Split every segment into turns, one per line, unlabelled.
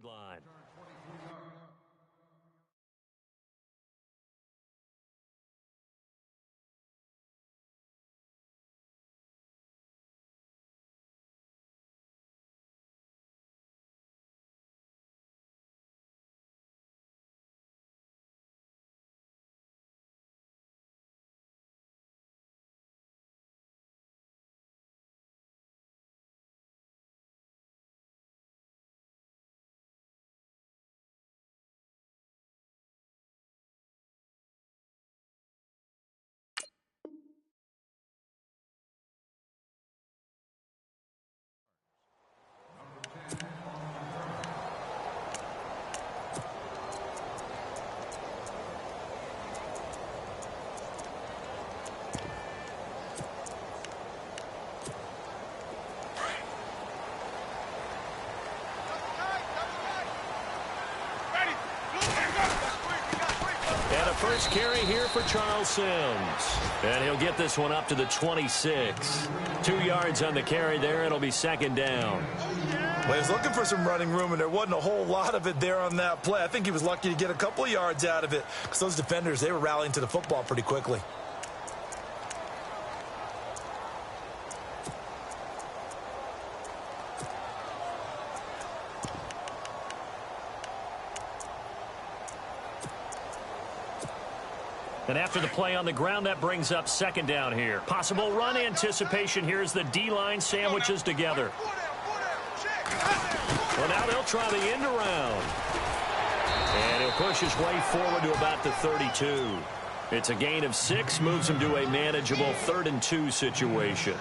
20-yard line. First carry here for Charles Sims. And he'll get this one up to the 26. 2 yards on the carry there. It'll be second down.
Well, he was looking for some running room, and there wasn't a whole lot of it there on that play. I think he was lucky to get a couple of yards out of it because those defenders, they were rallying to the football pretty quickly.
And after the play on the ground, that brings up second down here. Possible run anticipation here as the D-line sandwiches together. Well, now they'll try the end around. And he'll push his way forward to about the 32. It's a gain of 6, moves him to a manageable 3rd and 2 situation.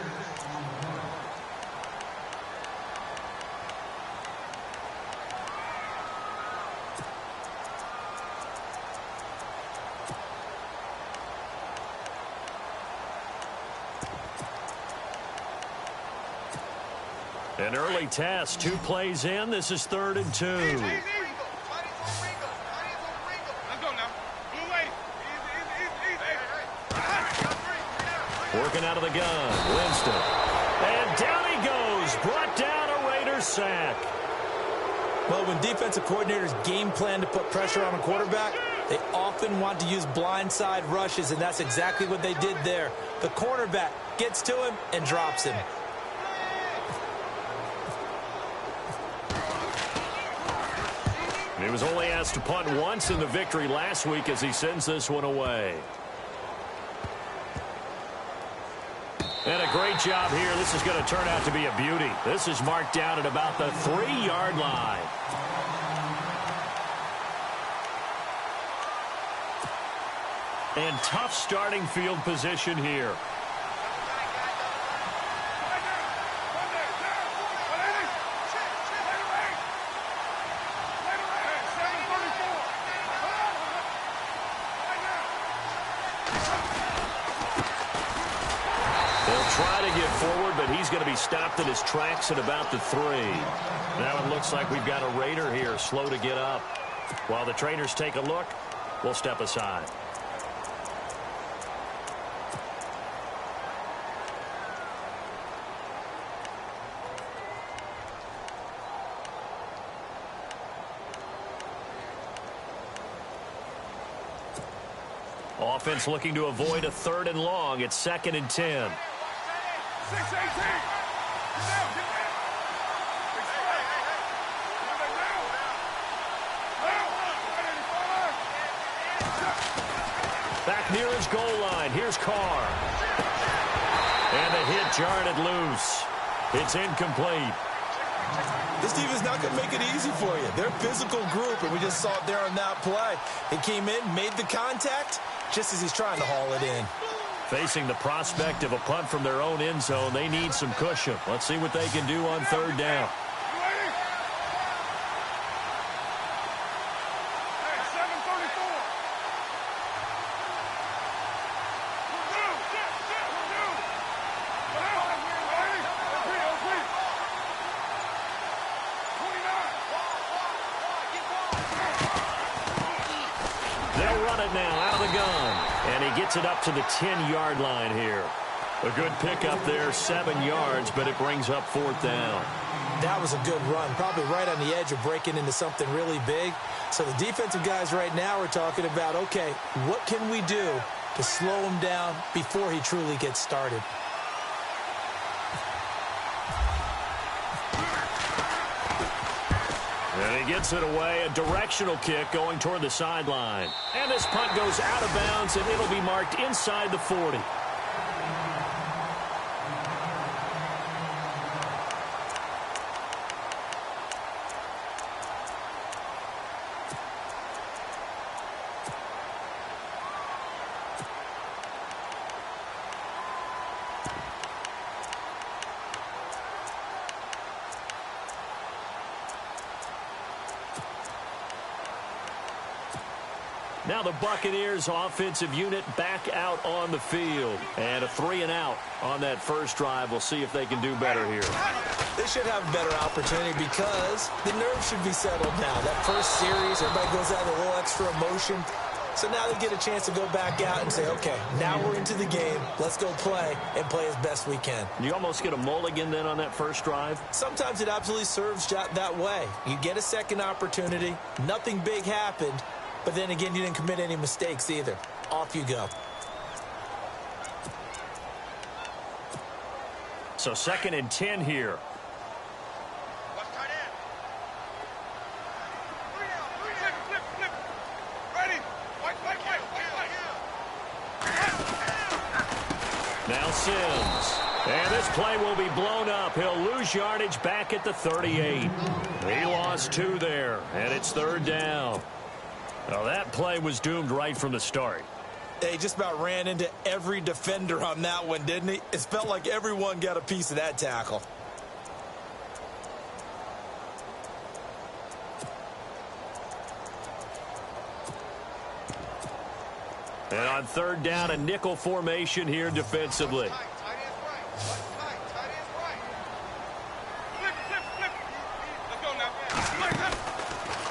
An early test, 2 plays in. This is 3rd and 2. Working out of the gun, Winston. And down he goes, brought down a Raiders sack.
Well, when defensive coordinators game plan to put pressure on a quarterback, they often want to use blindside rushes, and that's exactly what they did there. The cornerback gets to him and drops him.
He was only asked to punt once in the victory last week as he sends this one away. And a great job here. This is going to turn out to be a beauty. This is marked down at about the 3-yard line. And tough starting field position here. Forward, but he's going to be stopped in his tracks at about the 3. Now it looks like we've got a Raider here slow to get up. While the trainers take a look, we'll step aside. Offense looking to avoid a 3rd and long. It's 2nd and 10.
6-18. Get down, get down.
Back near his goal line. Here's Carr. And the hit jarred it loose. It's incomplete.
This defense is not going to make it easy for you. They're a physical group, and we just saw it there on that play. He came in, made the contact, just as he's trying to haul it in.
Facing the prospect of a punt from their own end zone, they need some cushion. Let's see what they can do on 3rd down. They'll run it now out of the gun. And he gets it up to the 10-yard line here. A good pickup there, 7 yards, but it brings up 4th down.
That was a good run, probably right on the edge of breaking into something really big. So the defensive guys right now are talking about, okay, what can we do to slow him down before he truly gets started?
And he gets it away, a directional kick going toward the sideline. And this punt goes out of bounds, and it'll be marked inside the 40. Now the Buccaneers offensive unit back out on the field. And a 3-and-out on that first drive. We'll see if they can do better here.
They should have a better opportunity because the nerves should be settled now. That first series, everybody goes out with a little extra emotion. So now they get a chance to go back out and say, okay, now we're into the game. Let's go play and play as best we can.
You almost get a mulligan then on that first drive?
Sometimes it absolutely serves that way. You get a second opportunity. Nothing big happened. But then again, you didn't commit any mistakes either. Off you go.
So 2nd and 10 here. Now Sims. And this play will be blown up. He'll lose yardage back at the 38. He lost 2 there, and it's 3rd down. Well, that play was doomed right from the start.
He just about ran into every defender on that one, didn't he? It felt like everyone got a piece of that tackle.
And on 3rd down, a nickel formation here defensively.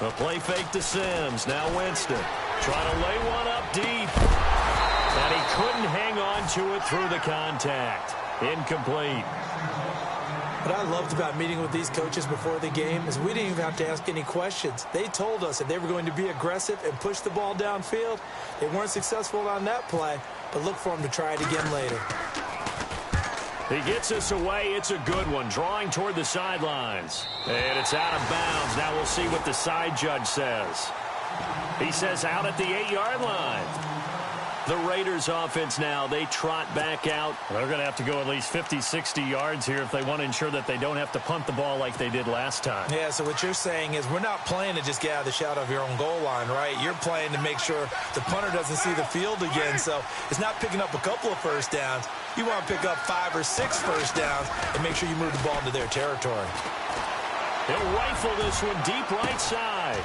A play fake to Sims. Now Winston trying to lay one up deep. And he couldn't hang on to it through the contact. Incomplete.
What I loved about meeting with these coaches before the game is we didn't even have to ask any questions. They told us that they were going to be aggressive and push the ball downfield. They weren't successful on that play, but look for them to try it again later.
He gets us away. It's a good one. Drawing toward the sidelines. And it's out of bounds. Now we'll see what the side judge says. He says out at the 8-yard line. The Raiders offense now, they trot back out. They're going to have to go at least 50, 60 yards here if they want to ensure that they don't have to punt the ball like they did last time.
Yeah, so what you're saying is we're not playing to just get out of the shadow of your own goal line, right? You're playing to make sure the punter doesn't see the field again. So it's not picking up a couple of first downs. You want to pick up 5 or 6 first downs and make sure you move the ball into their territory.
He'll rifle this one deep right side.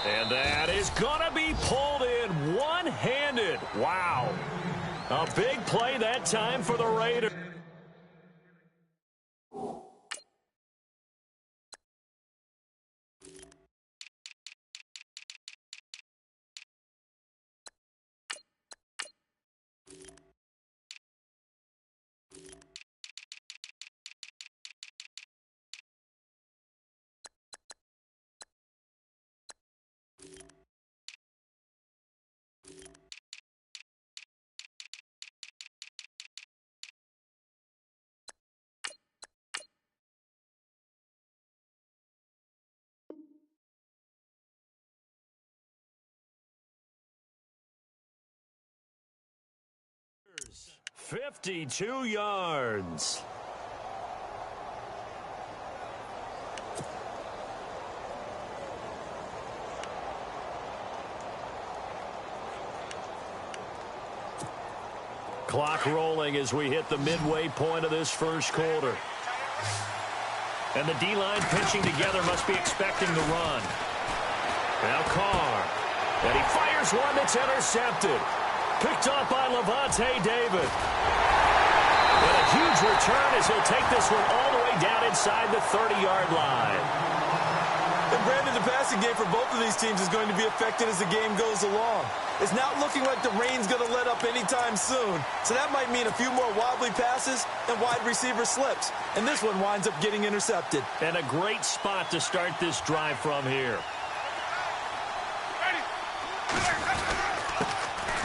And that is going to be pulled in one-handed. Wow. A big play that time for the Raiders. Raiders, 52 yards. Clock rolling as we hit the midway point of this first quarter. And the D-line pinching together must be expecting the run. Now Carr. And he fires one that's intercepted. Picked off by Levante David. And a huge return as he'll take this one all the way down inside the 30-yard line.
The Brandon, the passing game for both of these teams is going to be affected as the game goes along. It's not looking like the rain's going to let up anytime soon, so that might mean a few more wobbly passes and wide receiver slips. And this one winds up getting intercepted.
And a great spot to start this drive from here.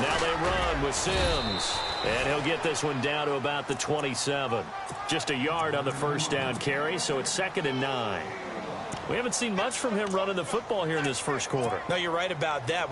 Now they run with Sims. And he'll get this one down to about the 27. Just a yard on the first down carry, so it's 2nd and 9. We haven't seen much from him running the football here in this first quarter.
No, you're right about that.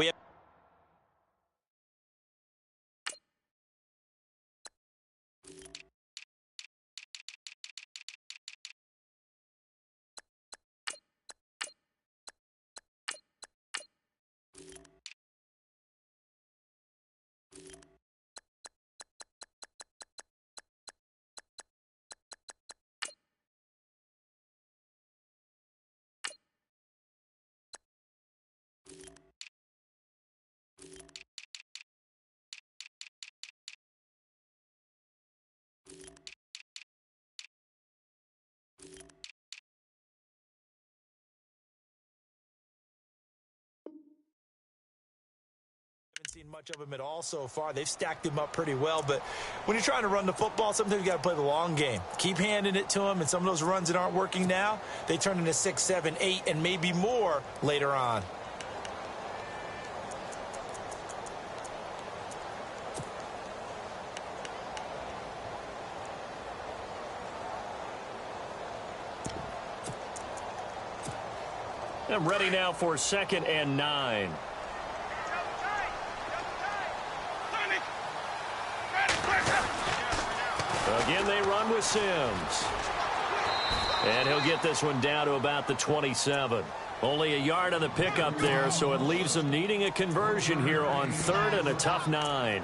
Seen much of him at all so far. They've stacked him up pretty well, but when you're trying to run the football, sometimes you got to play the long game. Keep handing it to him, and some of those runs that aren't working now, they turn into 6, 7, 8, and maybe more later on.
I'm ready now for 2nd and 9. Again, they run with Sims. And he'll get this one down to about the 27. Only a yard on the pickup there, so it leaves them needing a conversion here on 3rd and a tough 9.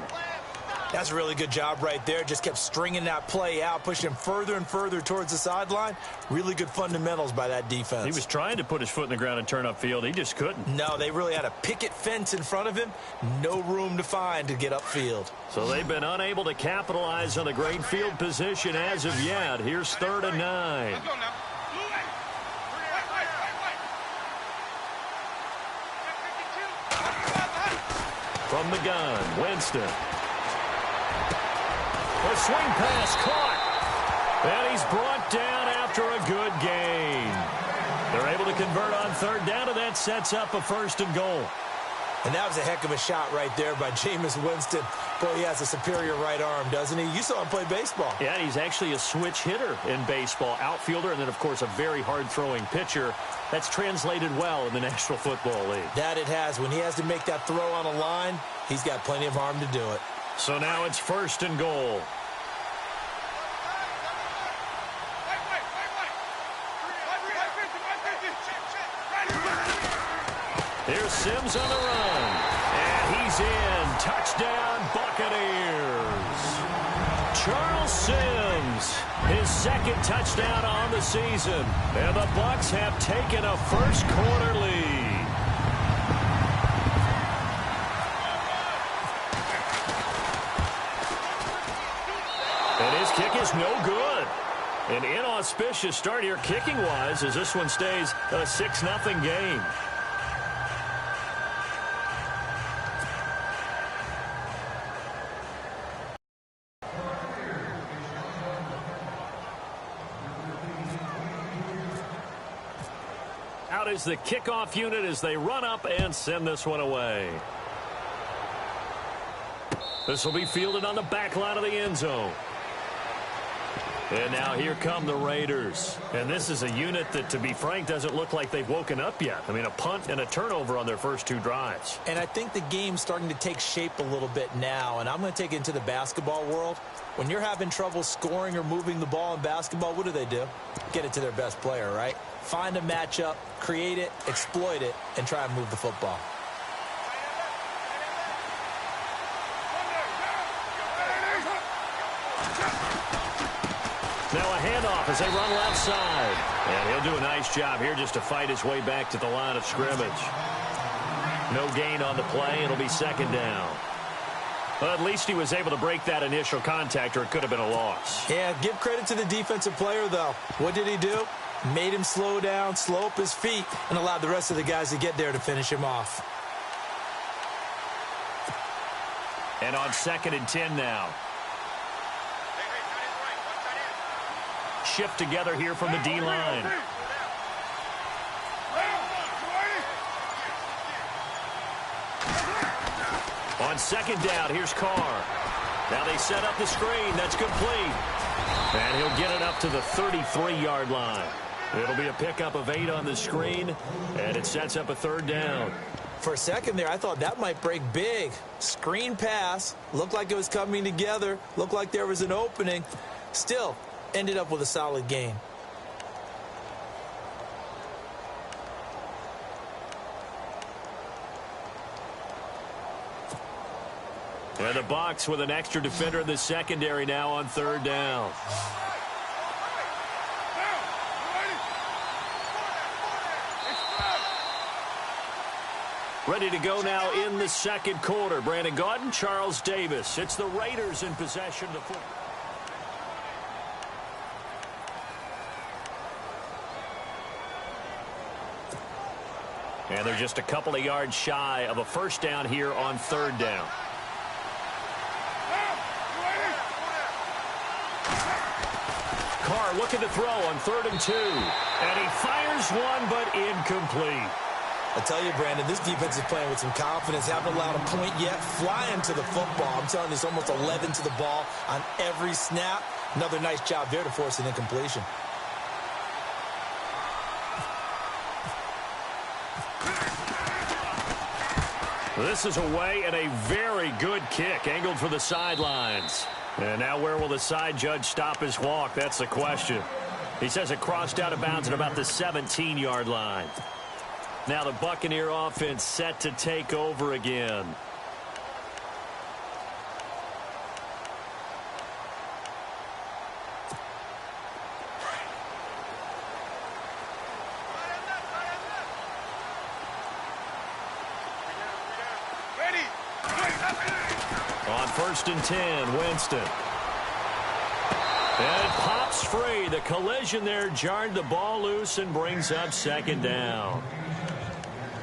That's a really good job right there. Just kept stringing that play out, pushing him further and further towards the sideline. Really good fundamentals by that defense.
He was trying to put his foot in the ground and turn upfield. He just couldn't.
No, they really had a picket fence in front of him. No room to find to get upfield.
So they've been unable to capitalize on the great field position as of yet. Here's 3rd and 9. From the gun, Winston. A swing pass caught. And he's brought down after a good gain. They're able to convert on 3rd down, and that sets up a 1st and goal.
And that was a heck of a shot right there by Jameis Winston. Boy, he has a superior right arm, doesn't he? You saw him play baseball.
Yeah, he's actually a switch hitter in baseball. Outfielder, and then, of course, a very hard-throwing pitcher. That's translated well in the National Football League.
That it has. When he has to make that throw on a line, he's got plenty of arm to do it.
So now it's 1st and goal. Here's Sims on the run. And he's in. Touchdown, Buccaneers. Charles Sims, his 2nd touchdown on the season. And the Bucs have taken a first-quarter lead. And his kick is no good. An inauspicious start here kicking-wise as this one stays a 6-0 game. Out is the kickoff unit as they run up and send this one away. This will be fielded on the back line of the end zone. And now here come the Raiders. And this is a unit that, to be frank, doesn't look like they've woken up yet. I mean, a punt and a turnover on their first 2 drives.
And I think the game's starting to take shape a little bit now. And I'm going to take it into the basketball world. When you're having trouble scoring or moving the ball in basketball, what do? Get it to their best player, right? Find a matchup, create it, exploit it, and try and move the football.
Now a handoff as they run left side. And he'll do a nice job here just to fight his way back to the line of scrimmage. No gain on the play. It'll be 2nd down. Well, at least he was able to break that initial contact, or it could have been a loss.
Yeah, give credit to the defensive player, though. What did he do? Made him slow down, slow up his feet, and allowed the rest of the guys to get there to finish him off.
And on 2nd and 10 now. Shift together here from the D-line. On 2nd down, here's Carr. Now they set up the screen. That's complete. And he'll get it up to the 33-yard line. It'll be a pickup of 8 on the screen, and it sets up a 3rd down.
For a second there, I thought that might break big. Screen pass. Looked like it was coming together. Looked like there was an opening. Still, ended up with a solid gain.
And the Bucs with an extra defender in the secondary now on 3rd down. Ready to go now in the 2nd quarter. Brandon Gaudin, Charles Davis. It's the Raiders in possession of the football. And they're just a couple of yards shy of a 1st down here on 3rd down. Carr looking to throw on 3rd and 2. And he fires one, but incomplete.
I tell you, Brandon, this defense is playing with some confidence. Haven't allowed a point yet. Flying to the football. I'm telling you, it's almost 11 to the ball on every snap. Another nice job there to force an incompletion.
This is away and a very good kick, angled for the sidelines. And now where will the side judge stop his walk? That's the question. He says it crossed out of bounds at about the 17-yard line. Now the Buccaneer offense set to take over again. On 1st and 10, Winston. And it pops free. The collision there jarred the ball loose and brings up 2nd down.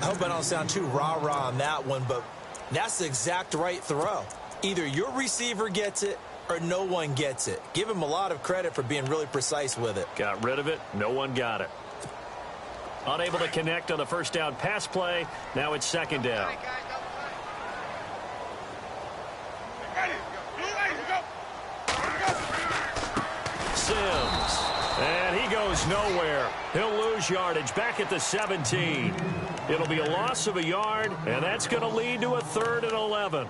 I hope I don't sound too rah-rah on that one, but that's the exact right throw. Either your receiver gets it or no one gets it. Give him a lot of credit for being really precise with it.
Got rid of it. No one got it. Unable to connect on the 1st down pass play. Now it's 2nd down. Sims. And he goes nowhere. He'll lose yardage back at the 17. It'll be a loss of a yard, and that's going to lead to a 3rd and 11.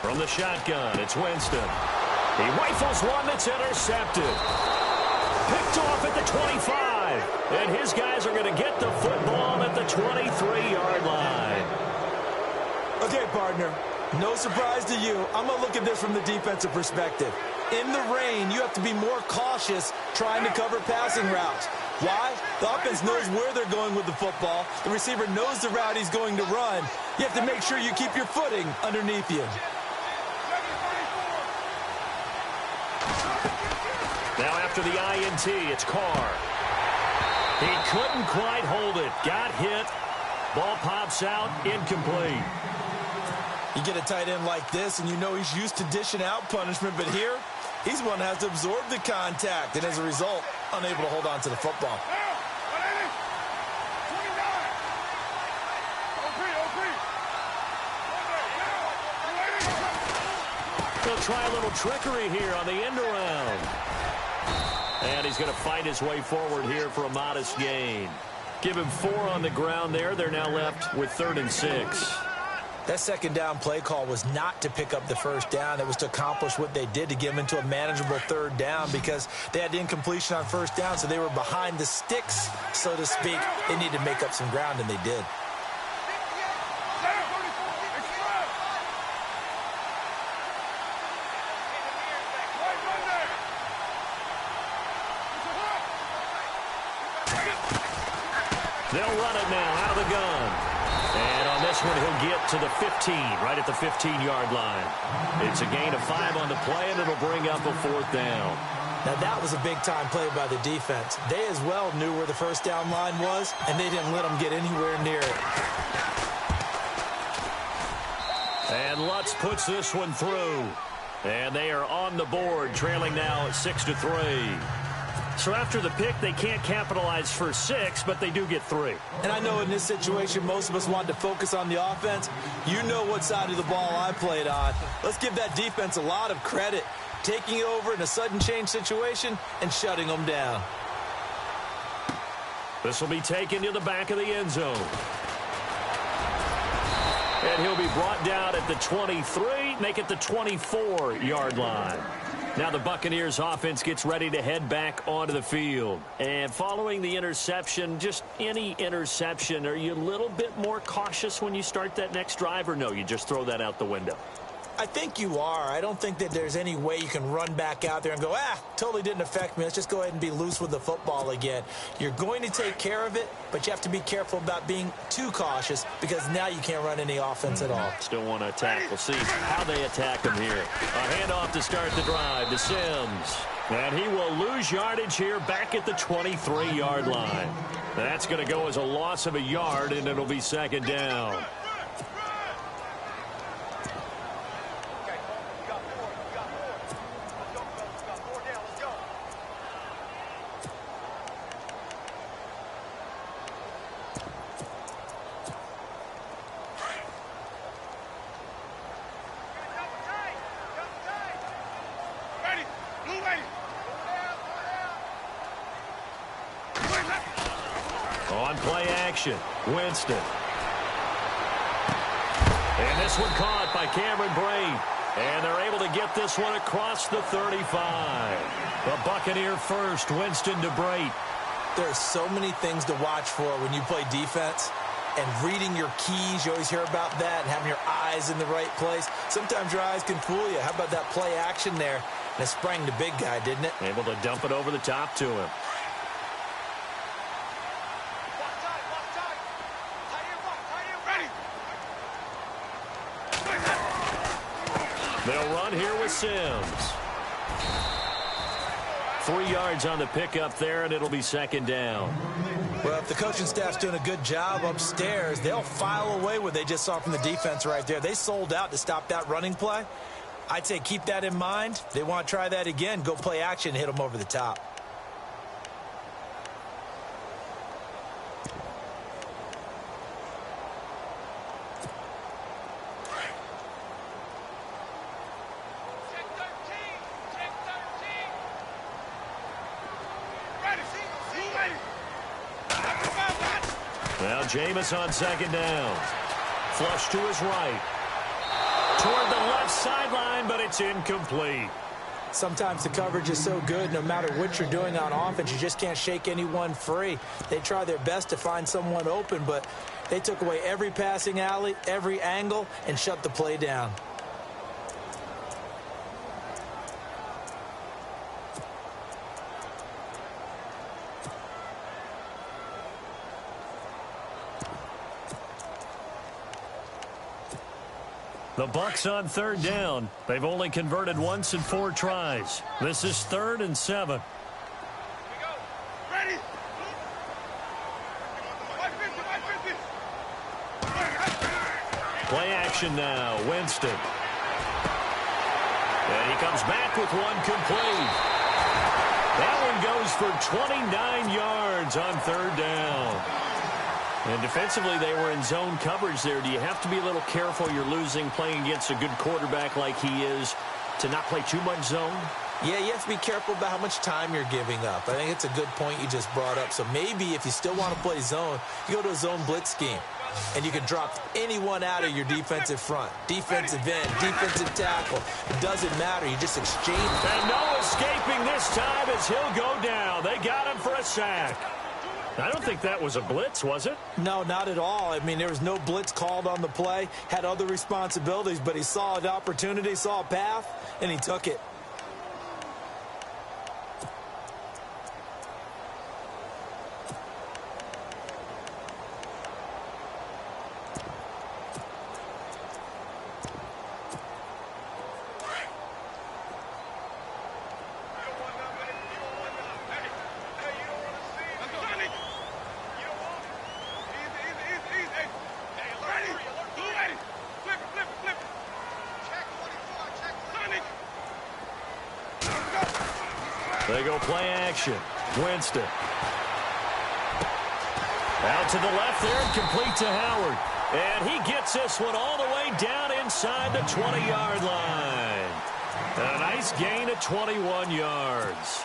From the shotgun, it's Winston. He rifles one that's intercepted. Picked off at the 25. And his guys are going to get the football at the 23-yard line.
Okay, partner, no surprise to you. I'm going to look at this from the defensive perspective. In the rain, you have to be more cautious trying to cover passing routes. Why? The offense knows where they're going with the football. The receiver knows the route he's going to run. You have to make sure you keep your footing underneath you.
Now after the INT, it's Carr. He couldn't quite hold it. Got hit. Ball pops out. Incomplete.
You get a tight end like this, and you know he's used to dishing out punishment, but here, he's one that has to absorb the contact, and as a result, unable to hold on to the football.
He'll try a little trickery here on the end around. And he's going to fight his way forward here for a modest gain. Give him 4 on the ground there. They're now left with 3rd and 6.
That 2nd down play call was not to pick up the 1st down. It was to accomplish what they did to get them into a manageable 3rd down because they had incompletion on 1st down, so they were behind the sticks, so to speak. They needed to make up some ground, and they did.
They'll run it now out of the gun. And on this one, he'll get to the 15, right at the 15-yard line. It's a gain of 5 on the play, and it'll bring up a 4th down.
Now, that was a big-time play by the defense. They as well knew where the first down line was, and they didn't let them get anywhere near it.
And Lutz puts this one through. And they are on the board, trailing now at 6-3. So after the pick, they can't capitalize for 6, but they do get 3.
And I know in this situation, most of us want to focus on the offense. You know what side of the ball I played on. Let's give that defense a lot of credit, taking over in a sudden change situation and shutting them down.
This will be taken to the back of the end zone. And he'll be brought down at the 23, make it the 24-yard line. Now the Buccaneers offense gets ready to head back onto the field. And following the interception, just any interception, are you a little bit more cautious when you start that next drive, or no, you just throw that out the window?
I think you are. I don't think that there's any way you can run back out there and go, totally didn't affect me. Let's just go ahead and be loose with the football again. You're going to take care of it, but you have to be careful about being too cautious because now you can't run any offense at all.
Still want to attack. We'll see how they attack him here. A handoff to start the drive to Sims. And he will lose yardage here back at the 23-yard line. That's going to go as a loss of a yard, and it'll be 2nd down. On play action, Winston. And this one caught by Cameron Brate. And they're able to get this one across the 35. The Buccaneer first, Winston to Brate.
There's so many things to watch for when you play defense. And reading your keys, you always hear about that, and having your eyes in the right place. Sometimes your eyes can fool you. How about that play action there? And it sprang the big guy, didn't it?
Able to dump it over the top to him. They'll run here with Sims. 3 yards on the pickup there, and it'll be 2nd down.
Well, if the coaching staff's doing a good job upstairs, they'll file away what they just saw from the defense right there. They sold out to stop that running play. I'd say keep that in mind. They want to try that again. Go play action, hit them over the top.
Now Jameis on 2nd down. Flush to his right. Toward the left sideline, but it's incomplete.
Sometimes the coverage is so good, no matter what you're doing on offense, you just can't shake anyone free. They try their best to find someone open, but they took away every passing alley, every angle, and shut the play down.
The Bucs on 3rd down. They've only converted once in 4 tries. This is 3rd and 7.
Ready?
Play action now. Winston. And he comes back with one complete. That one goes for 29 yards on 3rd down. And defensively, they were in zone coverage there. Do you have to be a little careful? You're losing playing against a good quarterback like he is to not play too much zone?
Yeah, you have to be careful about how much time you're giving up. I think it's a good point you just brought up. So maybe if you still want to play zone, you go to a zone blitz scheme. And you can drop anyone out of your defensive front. Defensive end, defensive tackle. It doesn't matter. You just exchange.
And no escaping this time as he'll go down. They got him for a sack. I don't think that was a blitz, was it?
No, not at all. I mean, there was no blitz called on the play. Had other responsibilities, but he saw an opportunity, saw a path, and he took it.
They go play action. Winston. Out to the left there and complete to Howard. And he gets this one all the way down inside the 20-yard line. A nice gain of 21 yards.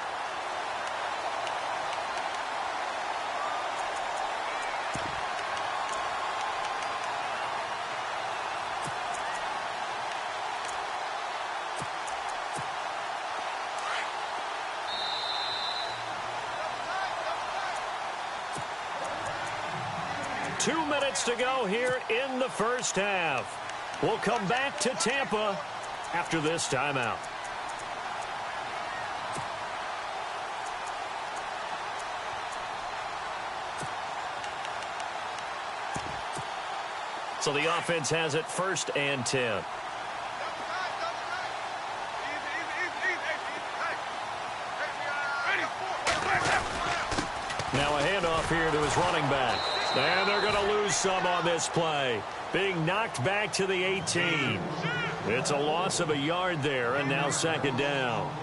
Two minutes to go here in the first half. We'll come back to Tampa after this timeout. So the offense has it 1st and 10. Now a handoff here to his running back. And they're going to lose some on this play. Being knocked back to the 18. It's a loss of a yard there, and now 2nd down.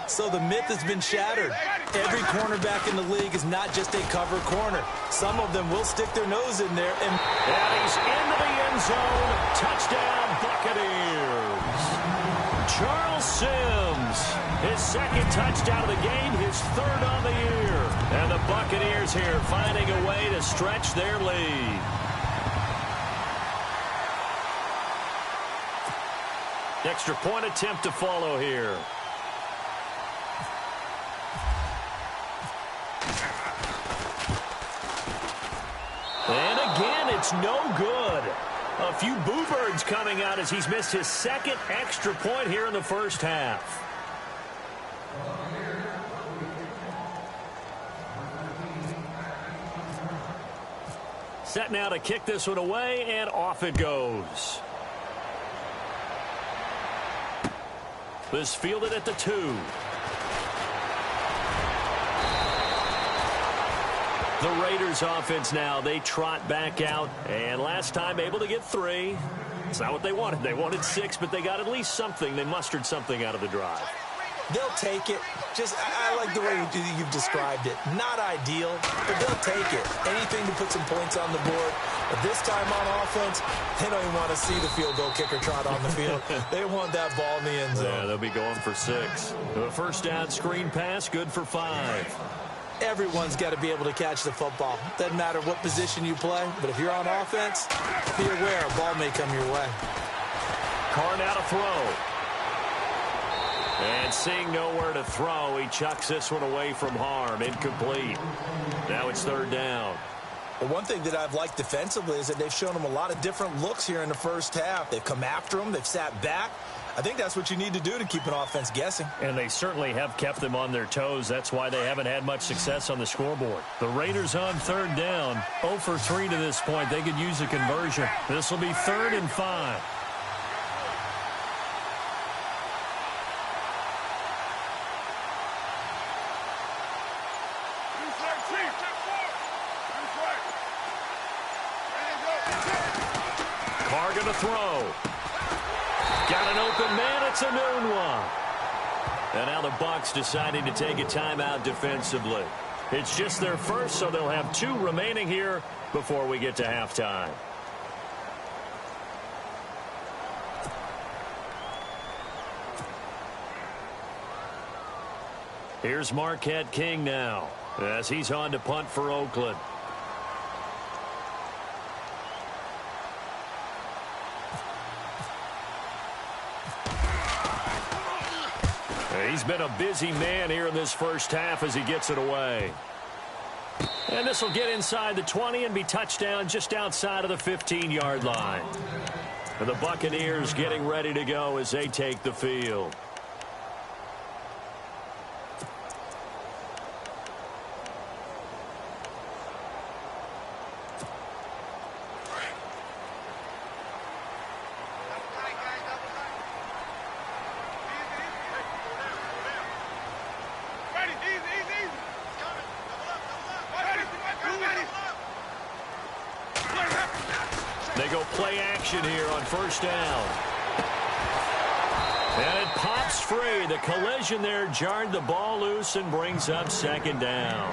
So the myth has been shattered. Every cornerback in the league is not just a cover corner. Some of them will stick their nose in there. And
he's into the end zone. Touchdown, Buccaneers. Charles Sims, his 2nd touchdown of the game, his 3rd on the year. And the Buccaneers here finding a way to stretch their lead. Extra point attempt to follow here. And again, it's no good. A few boo birds coming out as he's missed his 2nd extra point here in the first half. Set now to kick this one away, and off it goes. This fielded at the 2. The Raiders offense now, they trot back out, and last time able to get 3. It's not what they wanted. They wanted 6, but they got at least something. They mustered something out of the drive.
they'll take it. Just, I like the way you've described it. Not ideal, but they'll take it. Anything to put some points on the board. But this time on offense, they don't even want to see the field goal kicker trot on the field. They want that ball in the end zone.
Yeah, they'll be going for 6. The first down screen pass, good for 5.
Everyone's got to be able to catch the football. Doesn't matter what position you play, but if you're on offense, be aware a ball may come your way.
Carr now to throw. And seeing nowhere to throw, he chucks this one away from harm. Incomplete. Now it's 3rd down.
Well, one thing that I've liked defensively is that they've shown them a lot of different looks here in the first half. They've come after them. They've sat back. I think that's what you need to do to keep an offense guessing.
And they certainly have kept them on their toes. That's why they haven't had much success on the scoreboard. The Raiders on 3rd down. 0 for 3 to this point. They could use a conversion. This will be 3rd and 5. Carr going to throw. Got an open man. It's a noon one. And now the Bucs deciding to take a timeout defensively. It's just their first, so they'll have 2 remaining here before we get to halftime. Here's Marquette King now as he's on to punt for Oakland. He's been a busy man here in this first half as he gets it away. And this will get inside the 20 and be touchdown just outside of the 15-yard line. And the Buccaneers getting ready to go as they take the field. They go play action here on 1st down. And it pops breaks free. The collision there jarred the ball loose and brings up second down.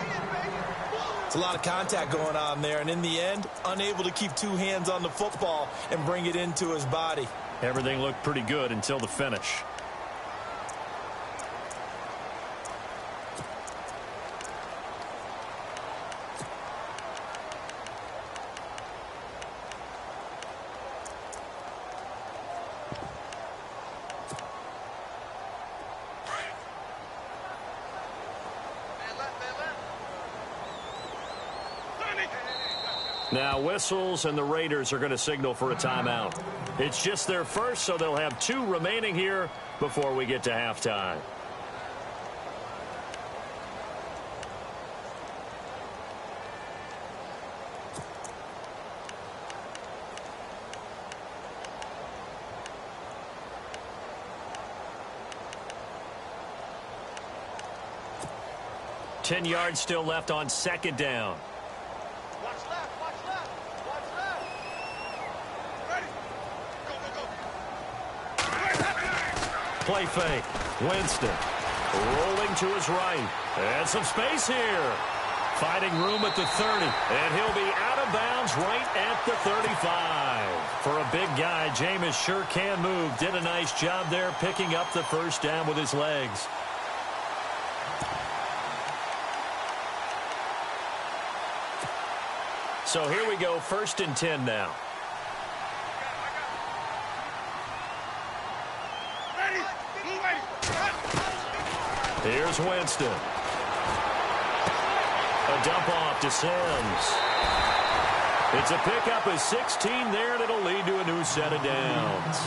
It's a lot of contact going on there, and in the end, unable to keep two hands on the football and bring it into his body.
Everything looked pretty good until the finish. Now whistles, and the Raiders are going to signal for a timeout. It's just their first, so they'll have 2 remaining here before we get to halftime. Ten yards still left on second down. Play fake. Winston rolling to his right. And some space here. Finding room at the 30. And he'll be out of bounds right at the 35. For a big guy, Jameis sure can move. Did a nice job there picking up the first down with his legs. So here we go, 1st and 10 now. Here's Winston. A dump off to Sims. It's a pickup of 16 there, and it'll lead to a new set of downs.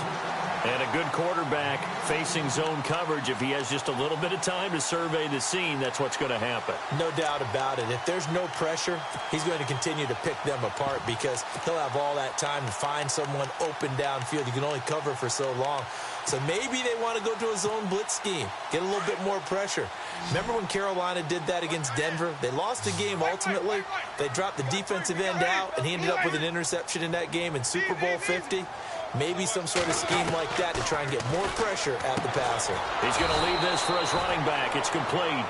And a good quarterback facing zone coverage. If he has just a little bit of time to survey the scene, that's what's going to happen.
No doubt about it. If there's no pressure, he's going to continue to pick them apart because he'll have all that time to find someone open downfield. You can only cover for so long. So maybe they want to go to a zone blitz scheme, get a little bit more pressure. Remember when Carolina did that against Denver? They lost the game ultimately. They dropped the defensive end out, and he ended up with an interception in that game in Super Bowl 50. Maybe some sort of scheme like that to try and get more pressure at the passer.
He's going to leave this for his running back. It's complete.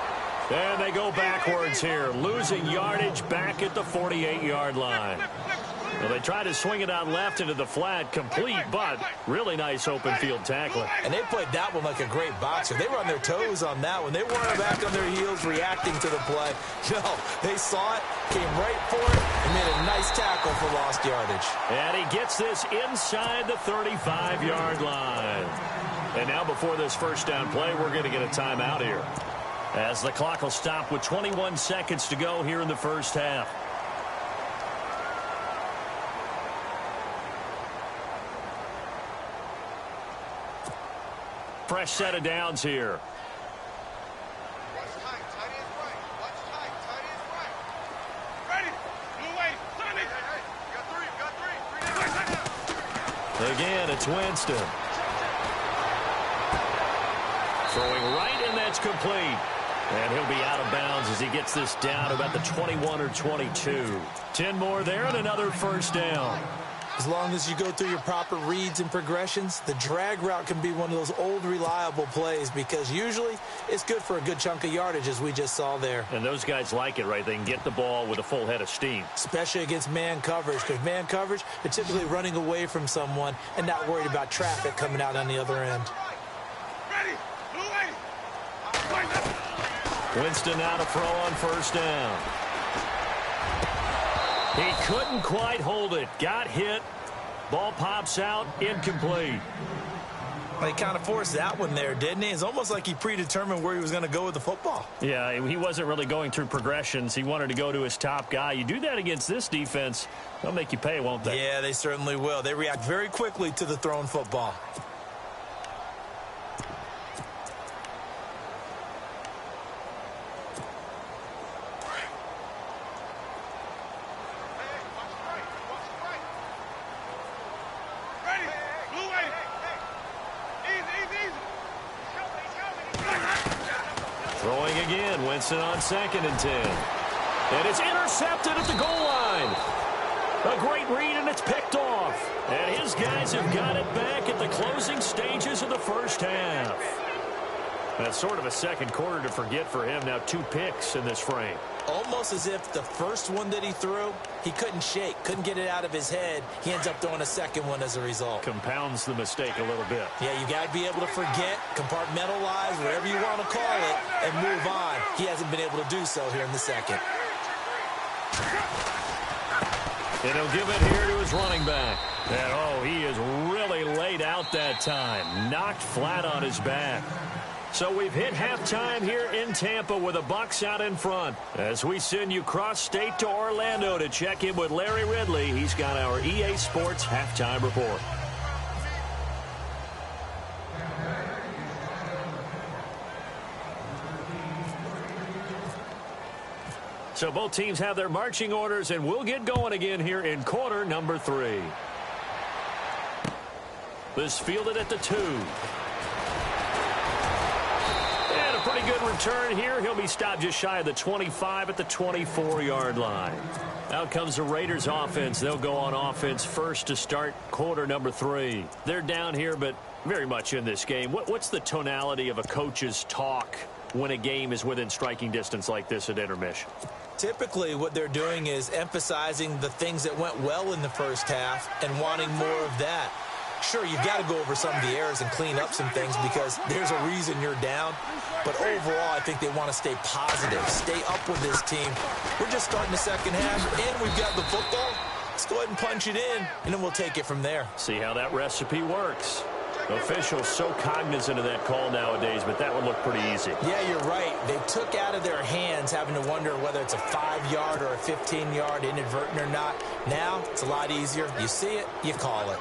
And they go backwards here, losing yardage back at the 48-yard line. Well, they try to swing it out left into the flat, complete, but really nice open field tackling.
And they played that one like a great boxer. They were on their toes on that one. They weren't back on their heels reacting to the play. No, they saw it, came right for it, and made a nice tackle for lost yardage.
And he gets this inside the 35-yard line. And now before this first down play, we're going to get a timeout here, as the clock will stop with 21 seconds to go here in the first half. Fresh set of downs here. Again, it's Winston. Throwing right, and that's complete. And he'll be out of bounds as he gets this down about the 21 or 22. 10 more there and another first down.
As long as you go through your proper reads and progressions, the drag route can be one of those old reliable plays because usually it's good for a good chunk of yardage, as we just saw there.
And those guys like it, right? They can get the ball with a full head of steam.
Especially against man coverage, because man coverage, they're typically running away from someone and not worried about traffic coming out on the other end.
Winston now to throw on first down. He couldn't quite hold it. Got hit. Ball pops out. Incomplete.
Well, he kind of forced that one there, didn't he? It's almost like he predetermined where he was going to go with the football.
Yeah, he wasn't really going through progressions. He wanted to go to his top guy. You do that against this defense, they'll make you pay, won't they?
Yeah, they certainly will. They react very quickly to the thrown football.
Throwing again, Winston on 2nd and 10. And it's intercepted at the goal line. A great read, and it's picked off. And his guys have got it back at the closing stages of the first half. That's sort of a second quarter to forget for him. Now 2 picks in this frame.
Almost as if the first one that he threw, he couldn't shake, couldn't get it out of his head. He ends up throwing a second one as a result.
Compounds the mistake a little bit.
Yeah, you got to be able to forget, compartmentalize, whatever you want to call it, and move on. He hasn't been able to do so here in the second.
And he'll give it here to his running back. And, oh, he is really laid out that time. Knocked flat on his back. So we've hit halftime here in Tampa with the Bucs out in front. As we send you cross-state to Orlando to check in with Larry Ridley, he's got our EA Sports halftime report. So both teams have their marching orders, and we'll get going again here in quarter number 3. This fielded at the 2. And a pretty good return here. He'll be stopped just shy of the 25 at the 24-yard line. Out comes the Raiders offense. They'll go on offense first to start quarter number 3. They're down here, but very much in this game. What's the tonality of a coach's talk when a game is within striking distance like this at intermission?
Typically, what they're doing is emphasizing the things that went well in the first half and wanting more of that. Sure, you've got to go over some of the errors and clean up some things because there's a reason you're down. But overall, I think they want to stay positive, stay up with this team. We're just starting the second half, and we've got the football. Let's go ahead and punch it in, and then we'll take it from there.
See how that recipe works. Officials so cognizant of that call nowadays, but that would look pretty easy.
Yeah, you're right. They took out of their hands having to wonder whether it's a 5-yard or a 15-yard inadvertent or not. Now, it's a lot easier. You see it, you call it.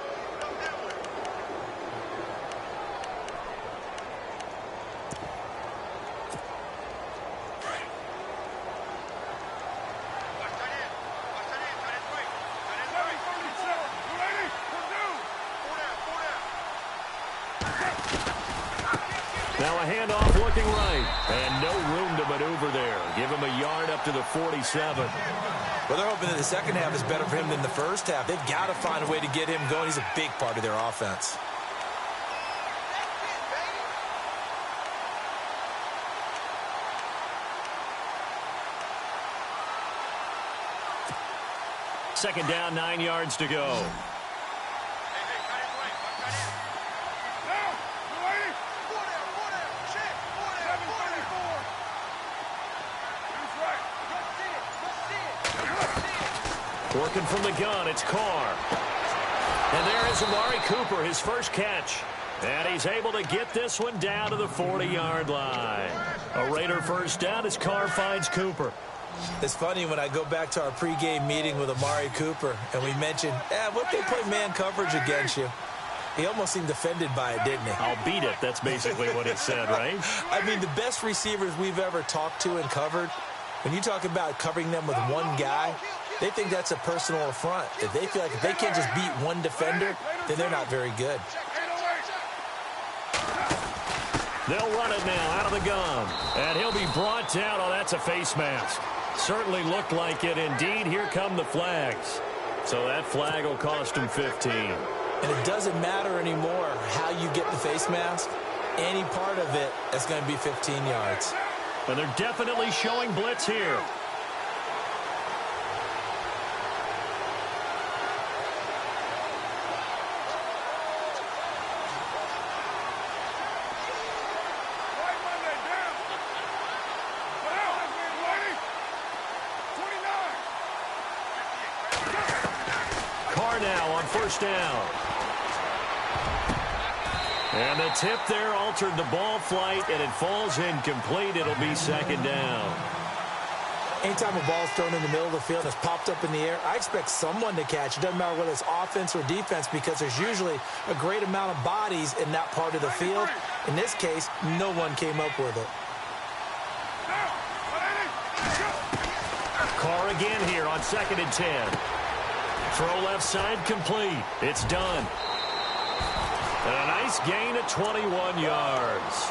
Now a handoff looking right. And no room to maneuver there. Give him a yard up to the 47.
Well, they're hoping that the second half is better for him than the first half. They've got to find a way to get him going. He's a big part of their offense.
Second down, 9 yards to go. Working from the gun, it's Carr. And there is Amari Cooper, his first catch. And he's able to get this one down to the 40-yard line. A Raider first down as Carr finds Cooper.
It's funny when I go back to our pregame meeting with Amari Cooper, and we mentioned, what they play man coverage against you. He almost seemed offended by it, didn't he?
I'll beat it. That's basically what he said, right?
I mean, the best receivers we've ever talked to and covered, when you talk about covering them with one guy, they think that's a personal affront. If they feel like if they can't just beat one defender, then they're not very good.
They'll run it now out of the gun. And he'll be brought down. Oh, that's a face mask. Certainly looked like it. Indeed, here come the flags. So that flag will cost him 15.
And it doesn't matter anymore how you get the face mask. Any part of it is going to be 15 yards.
And they're definitely showing blitz here. Now on first down. And the tip there altered the ball flight, and it falls incomplete. It'll be second down.
Anytime a ball's thrown in the middle of the field and it's popped up in the air, I expect someone to catch. It doesn't matter whether it's offense or defense because there's usually a great amount of bodies in that part of the field. In this case, no one came up with it.
Carr again here on 2nd and 10. Throw left side complete. It's done. And a nice gain of 21 yards.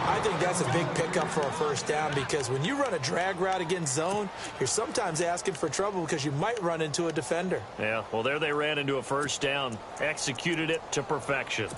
I think that's a big pickup for a first down because when you run a drag route against zone, you're sometimes asking for trouble because you might run into a defender.
Yeah, well, there they ran into a first down. Executed it to perfection.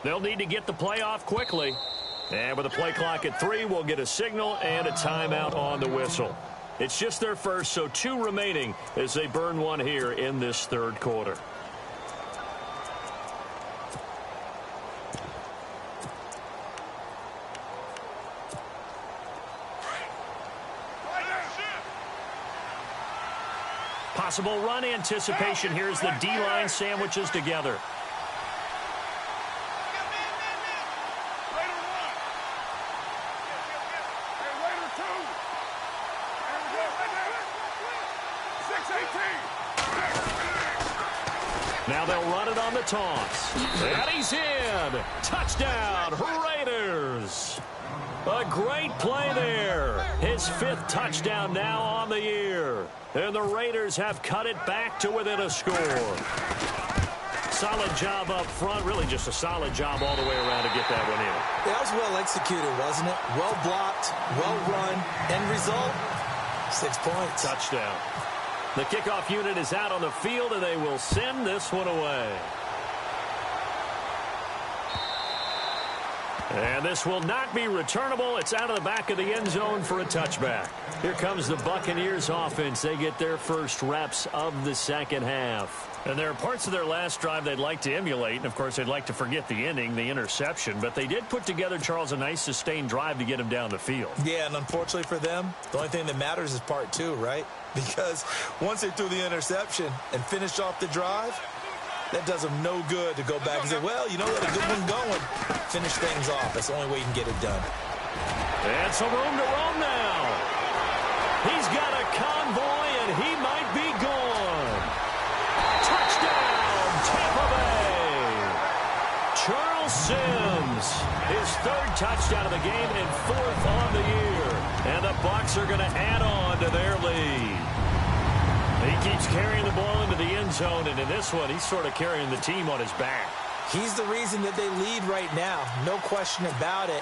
They'll need to get the play off quickly. And with a play clock at 3, we'll get a signal and a timeout on the whistle. It's just their first, so 2 remaining as they burn one here in this third quarter. Possible run anticipation. Here's the D-line sandwiches together. Now they'll run it on the toss. And he's in. Touchdown, Raiders. A great play there. His 5th touchdown now on the year. And the Raiders have cut it back to within a score. Solid job up front. Really just a solid job all the way around to get that one in.
That was well executed, wasn't it? Well blocked, well run. End result, 6 points.
Touchdown. The kickoff unit is out on the field, and they will send this one away. And this will not be returnable. It's out of the back of the end zone for a touchback. Here comes the Buccaneers offense. They get their first reps of the second half. And there are parts of their last drive they'd like to emulate. And, of course, they'd like to forget the ending, the interception. But they did put together, Charles, a nice sustained drive to get him down the field.
Yeah, and unfortunately for them, the only thing that matters is part 2, right? Because once they threw the interception and finished off the drive, that does them no good to go back and say, well, you know, let a good one going. Finish things off. That's the only way you can get it done.
And some room to roam now. He's got a convoy, and he might be gone. Touchdown, Tampa Bay. Charles Sims, his 3rd touchdown of the game and 4th on the year. And the Bucs are going to add on to their lead. He keeps carrying the ball into the end zone, and in this one, he's sort of carrying the team on his back.
He's the reason that they lead right now. No question about it.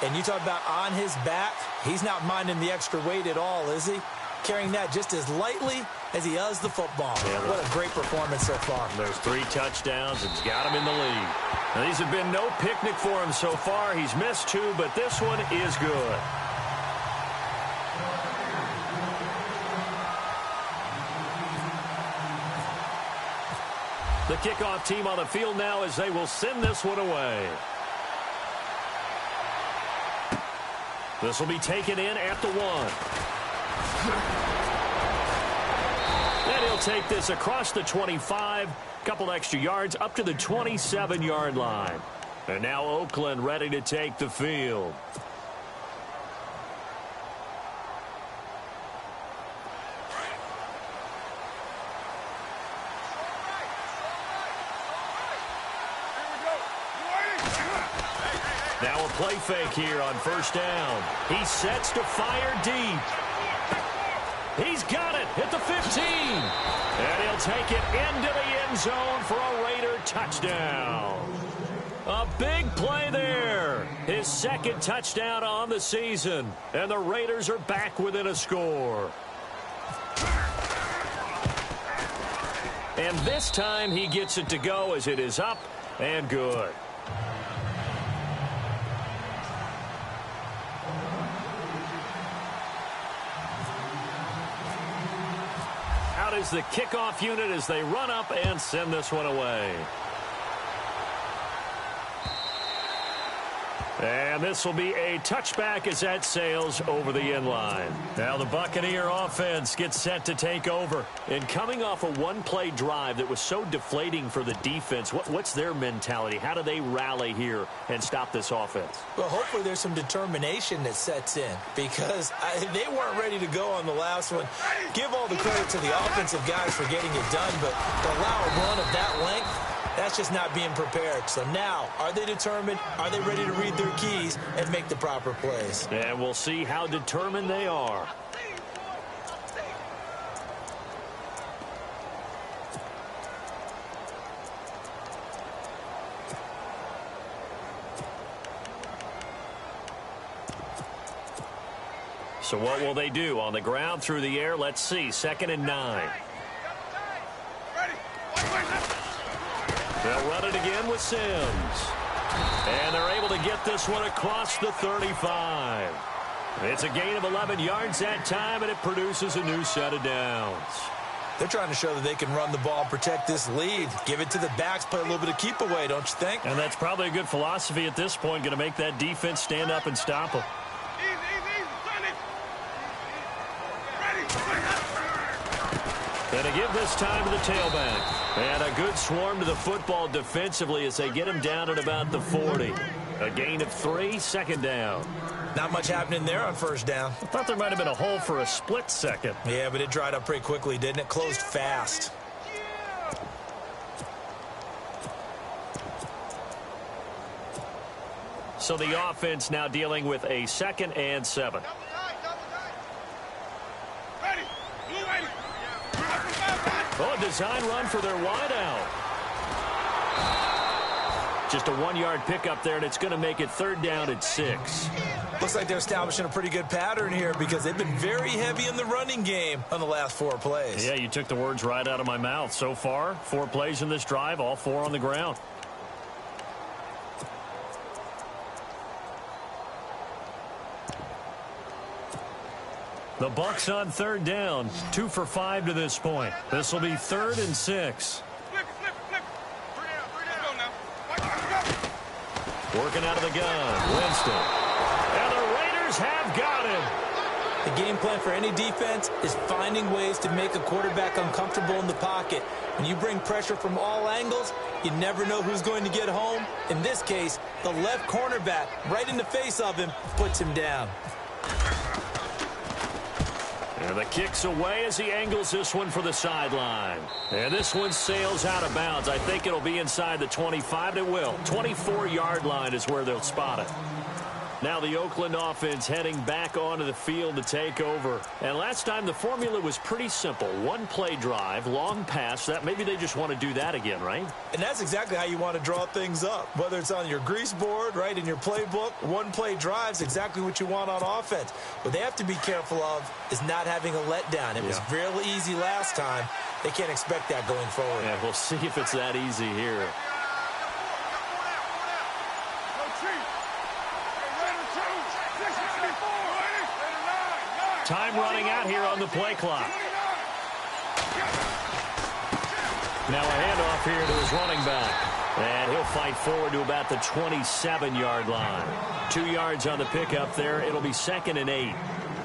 And you talk about on his back, he's not minding the extra weight at all, is he? Carrying that just as lightly as he does the football. Yeah, what a great performance so far.
There's 3 touchdowns, and he's got him in the lead. Now, these have been no picnic for him so far. He's missed 2, but this one is good. The kickoff team on the field now as they will send this one away. This will be taken in at the 1. And he'll take this across the 25, couple extra yards up to the 27-yard line. And now Oakland ready to take the field. Now a play fake here on first down. He sets to fire deep. He's got it at the 15. And he'll take it into the end zone for a Raider touchdown. A big play there. His 2nd touchdown on the season. And the Raiders are back within a score. And this time he gets it to go as it is up and good. Out is the kickoff unit as they run up and send this one away. And this will be a touchback as that sails over the end line. Now the Buccaneer offense gets set to take over. And coming off a one-play drive that was so deflating for the defense, what's their mentality? How do they rally here and stop this offense?
Well, hopefully there's some determination that sets in because they weren't ready to go on the last one. Give all the credit to the offensive guys for getting it done, but to allow a run of that length, that's just not being prepared. So now, are they determined? Are they ready to read their keys and make the proper plays?
And we'll see how determined they are. So what will they do? On the ground, through the air, let's see. 2nd and 9. They'll run it again with Sims. And they're able to get this one across the 35. It's a gain of 11 yards that time, and it produces a new set of downs.
They're trying to show that they can run the ball and protect this lead. Give it to the backs, play a little bit of keep away, don't you think?
And that's probably a good philosophy at this point, going to make that defense stand up and stop them. And to give this time to the tailback. And a good swarm to the football defensively as they get him down at about the 40. A gain of 3, second down.
Not much happening there on first down.
I thought there might have been a hole for a split second.
Yeah, but it dried up pretty quickly, didn't it? Closed fast.
So the offense now dealing with a 2nd and 7. Oh, a design run for their wideout. Just a 1-yard pickup there, and it's going to make it 3rd down at 6.
Looks like they're establishing a pretty good pattern here because they've been very heavy in the running game on the last 4 plays.
Yeah, you took the words right out of my mouth. So far, 4 plays in this drive, all 4 on the ground. The Bucs on 3rd down, 2 for 5 to this point. This will be 3rd and 6. Working out of the gun, Winston. And the Raiders have got him.
The game plan for any defense is finding ways to make a quarterback uncomfortable in the pocket. When you bring pressure from all angles, you never know who's going to get home. In this case, the left cornerback, right in the face of him, puts him down.
And the kick's away as he angles this one for the sideline. And this one sails out of bounds. I think it'll be inside the 25. It will. 24-yard line is where they'll spot it. Now the Oakland offense heading back onto the field to take over. And last time the formula was pretty simple. 1-play drive, long pass. That maybe they just want to do that again, right?
And that's exactly how you want to draw things up. Whether it's on your grease board, right, in your playbook, 1-play drive's exactly what you want on offense. What they have to be careful of is not having a letdown. It was real easy last time. They can't expect that going forward.
Yeah, we'll see if it's that easy here. Time running out here on the play clock. Now a handoff here to his running back. And he'll fight forward to about the 27-yard line. 2 yards on the pickup there. It'll be 2nd and 8.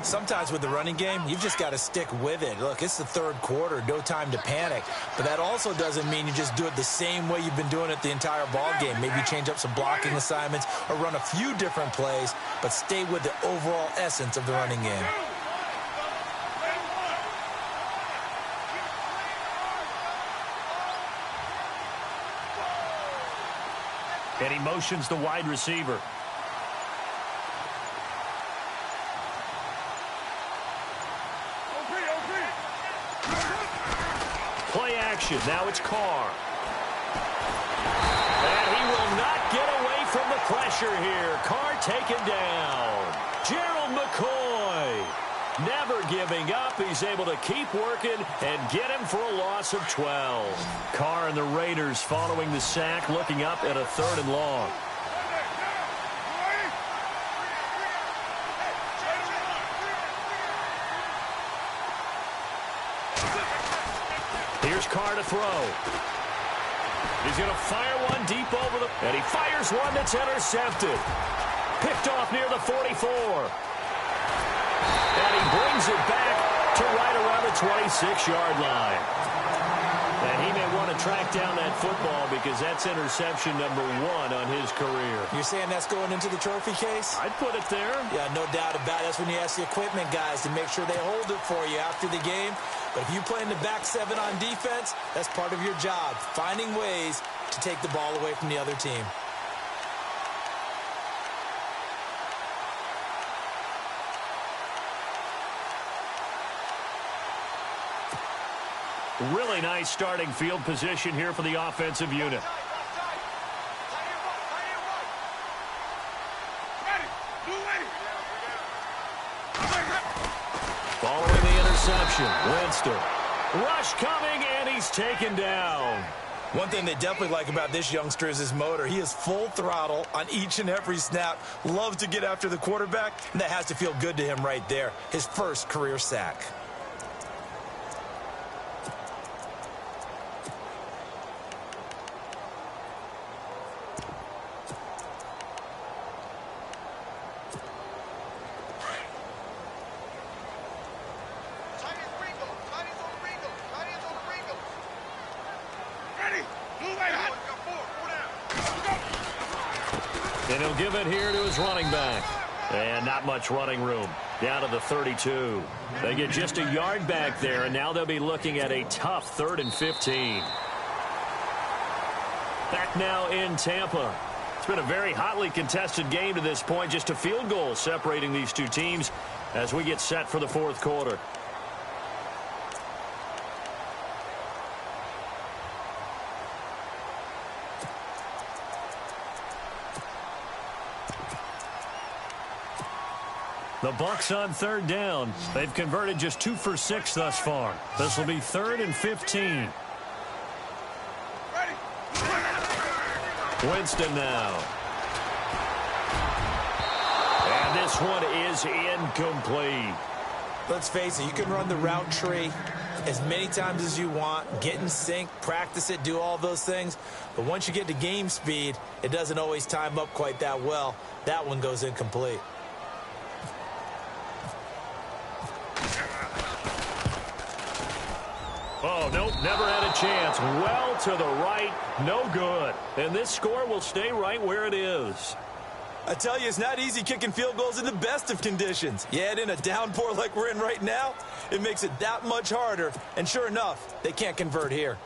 Sometimes with the running game, you've just got to stick with it. Look, it's the 3rd quarter, no time to panic. But that also doesn't mean you just do it the same way you've been doing it the entire ball game. Maybe change up some blocking assignments or run a few different plays, but stay with the overall essence of the running game.
And he motions the wide receiver. Play action. Now it's Carr. And he will not get away from the pressure here. Carr taken down. Gerald McCoy never giving up. He's able to keep working and get him for a loss of 12. Carr and the Raiders following the sack, looking up at a 3rd and long. Here's Carr to throw. He's going to fire one deep over the... And he fires one that's intercepted. Picked off near the 44. And he brings it back to right around the 26-yard line. And he may want to track down that football because that's interception number 1 on his career.
You're saying that's going into the trophy case?
I'd put it there.
Yeah, no doubt about it. That's when you ask the equipment guys to make sure they hold it for you after the game. But if you play in the back 7 on defense, that's part of your job, finding ways to take the ball away from the other team.
Really nice starting field position here for the offensive unit. Following the interception, Winston. Rush coming, and he's taken down.
One thing they definitely like about this youngster is his motor. He is full throttle on each and every snap, loves to get after the quarterback, and that has to feel good to him right there. His first career sack.
And he'll give it here to his running back. And not much running room. Down to the 32. They get just a yard back there, and now they'll be looking at a tough 3rd and 15. Back now in Tampa. It's been a very hotly contested game to this point. Just a field goal separating these two teams as we get set for the 4th quarter. The Bucs on 3rd down. They've converted just 2 for 6 thus far. This will be 3rd and 15. Winston now. And this one is incomplete.
Let's face it, you can run the route tree as many times as you want, get in sync, practice it, do all those things. But once you get to game speed, it doesn't always time up quite that well. That one goes incomplete.
Oh, nope, never had a chance. Well to the right, no good. And this score will stay right where it is.
I tell you, it's not easy kicking field goals in the best of conditions. You add in a downpour like we're in right now, it makes it that much harder. And sure enough, they can't convert here.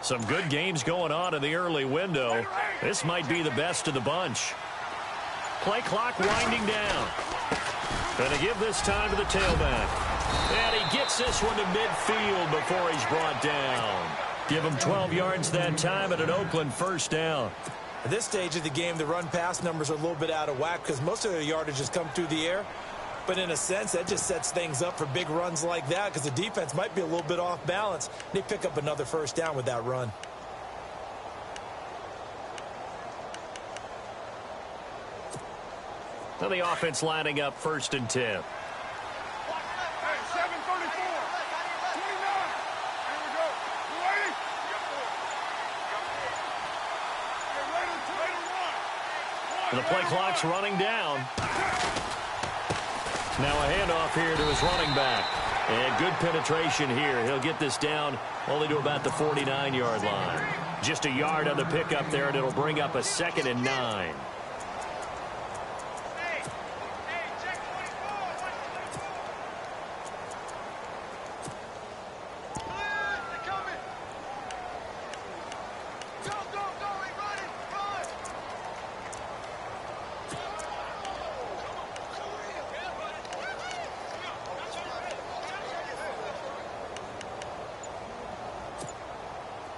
Some good games going on in the early window. This might be the best of the bunch. Play clock winding down. Going to give this time to the tailback. And he gets this one to midfield before he's brought down. Give him 12 yards that time and an Oakland 1st down.
At this stage of the game, the run-pass numbers are a little bit out of whack because most of their yardage has come through the air. But in a sense, that just sets things up for big runs like that because the defense might be a little bit off balance. They pick up another 1st down with that run.
So the offense lining up 1st and 10.
Hey, 7:34. 29. Here we go. You ready? Ready to run.
The play clock's running down. Now a handoff here to his running back. And good penetration here. He'll get this down only to about the 49-yard line. Just a yard on the pickup there, and it'll bring up a 2nd and 9.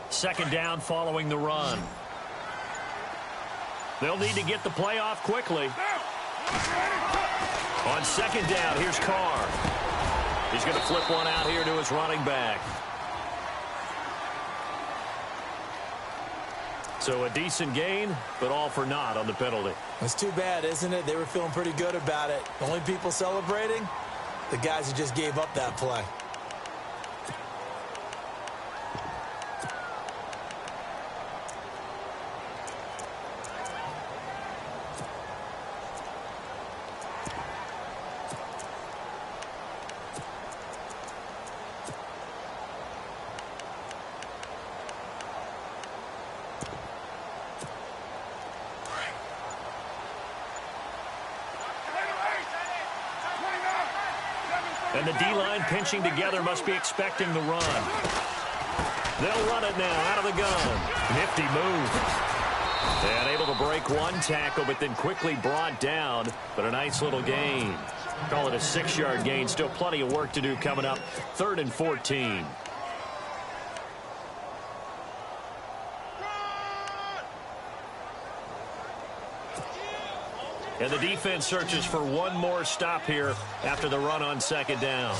Second down following the run. They'll need to get the play off quickly. On 2nd down, here's Carr. He's going to flip one out here to his running back. So a decent gain, but all for naught on the penalty.
It's too bad, isn't it? They were feeling pretty good about it. The only people celebrating, the guys who just gave up that play.
And the D-line pinching together must be expecting the run. They'll run it now out of the gun. Nifty move. And able to break one tackle, but then quickly brought down. But a nice little gain. Call it a 6-yard gain. Still plenty of work to do coming up. 3rd and 14. And the defense searches for one more stop here after the run on 2nd down.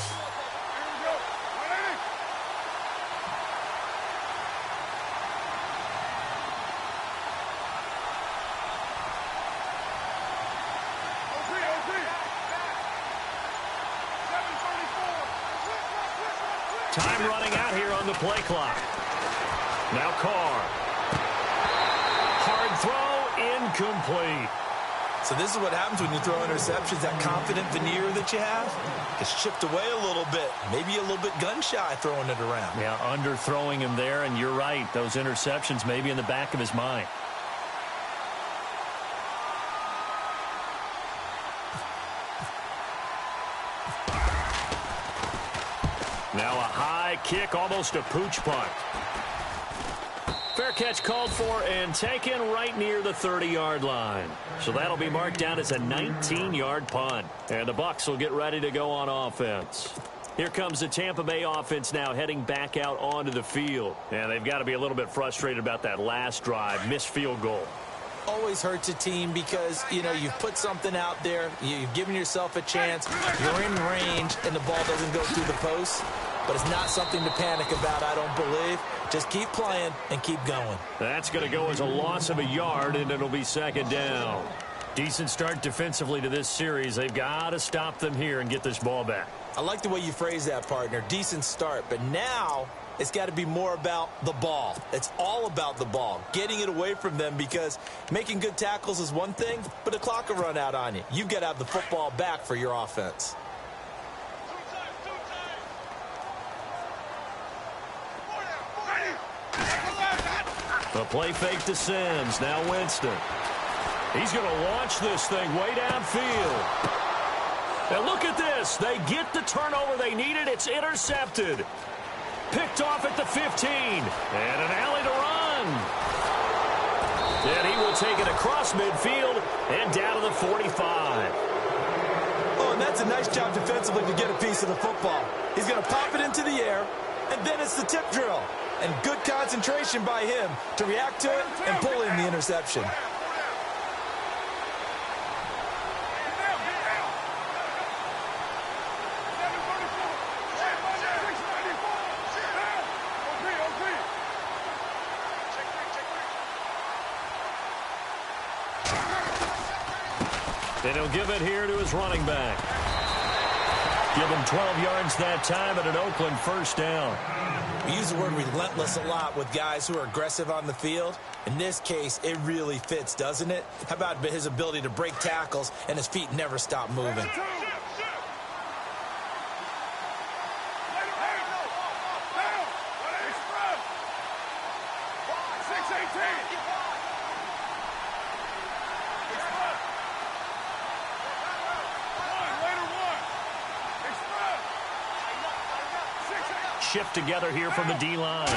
Time running out here on the play clock. Now Carr. Hard throw, incomplete.
So this is what happens when you throw interceptions. That confident veneer that you have gets chipped away a little bit. Maybe a little bit gun-shy throwing it around.
Yeah, underthrowing him there, and you're right. Those interceptions may be in the back of his mind. Now a high kick, almost a pooch punt. Fair catch called for and taken right near the 30-yard line. So that'll be marked down as a 19-yard punt. And the Bucs will get ready to go on offense. Here comes the Tampa Bay offense now heading back out onto the field. And they've got to be a little bit frustrated about that last drive, missed field goal.
Always hurts a team because, you know, you've put something out there, you've given yourself a chance, you're in range, and the ball doesn't go through the post. But it's not something to panic about, I don't believe. Just keep playing and keep going.
That's going to go as a loss of a yard, and it'll be 2nd down. Decent start defensively to this series. They've got to stop them here and get this ball back.
I like the way you phrase that, partner. Decent start. But now it's got to be more about the ball. It's all about the ball, getting it away from them, because making good tackles is one thing, but the clock will run out on you. You've got to have the football back for your offense.
The play fake to Sims. Now Winston. He's going to launch this thing way downfield. And look at this. They get the turnover they needed. It's intercepted. Picked off at the 15. And an alley to run. And he will take it across midfield and down to the 45.
Oh, and that's a nice job defensively to get a piece of the football. He's going to pop it into the air, and then it's the tip drill. And good concentration by him to react to it and pull in the interception.
And he'll give it here to his running back. Give him 12 yards that time and an Oakland 1st down.
We use the word relentless a lot with guys who are aggressive on the field. In this case, it really fits, doesn't it? How about his ability to break tackles and his feet never stop moving?
Shift together here from the D-line.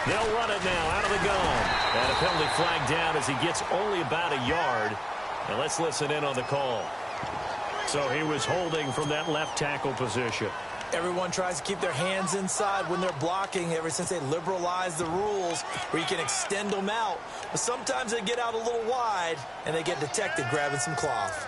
They'll run it now out of the gun. And a penalty flag down as he gets only about a yard. And let's listen in on the call. So he was holding from that left tackle position.
Everyone tries to keep their hands inside when they're blocking ever since they liberalized the rules where you can extend them out. But sometimes they get out a little wide and they get detected grabbing some cloth.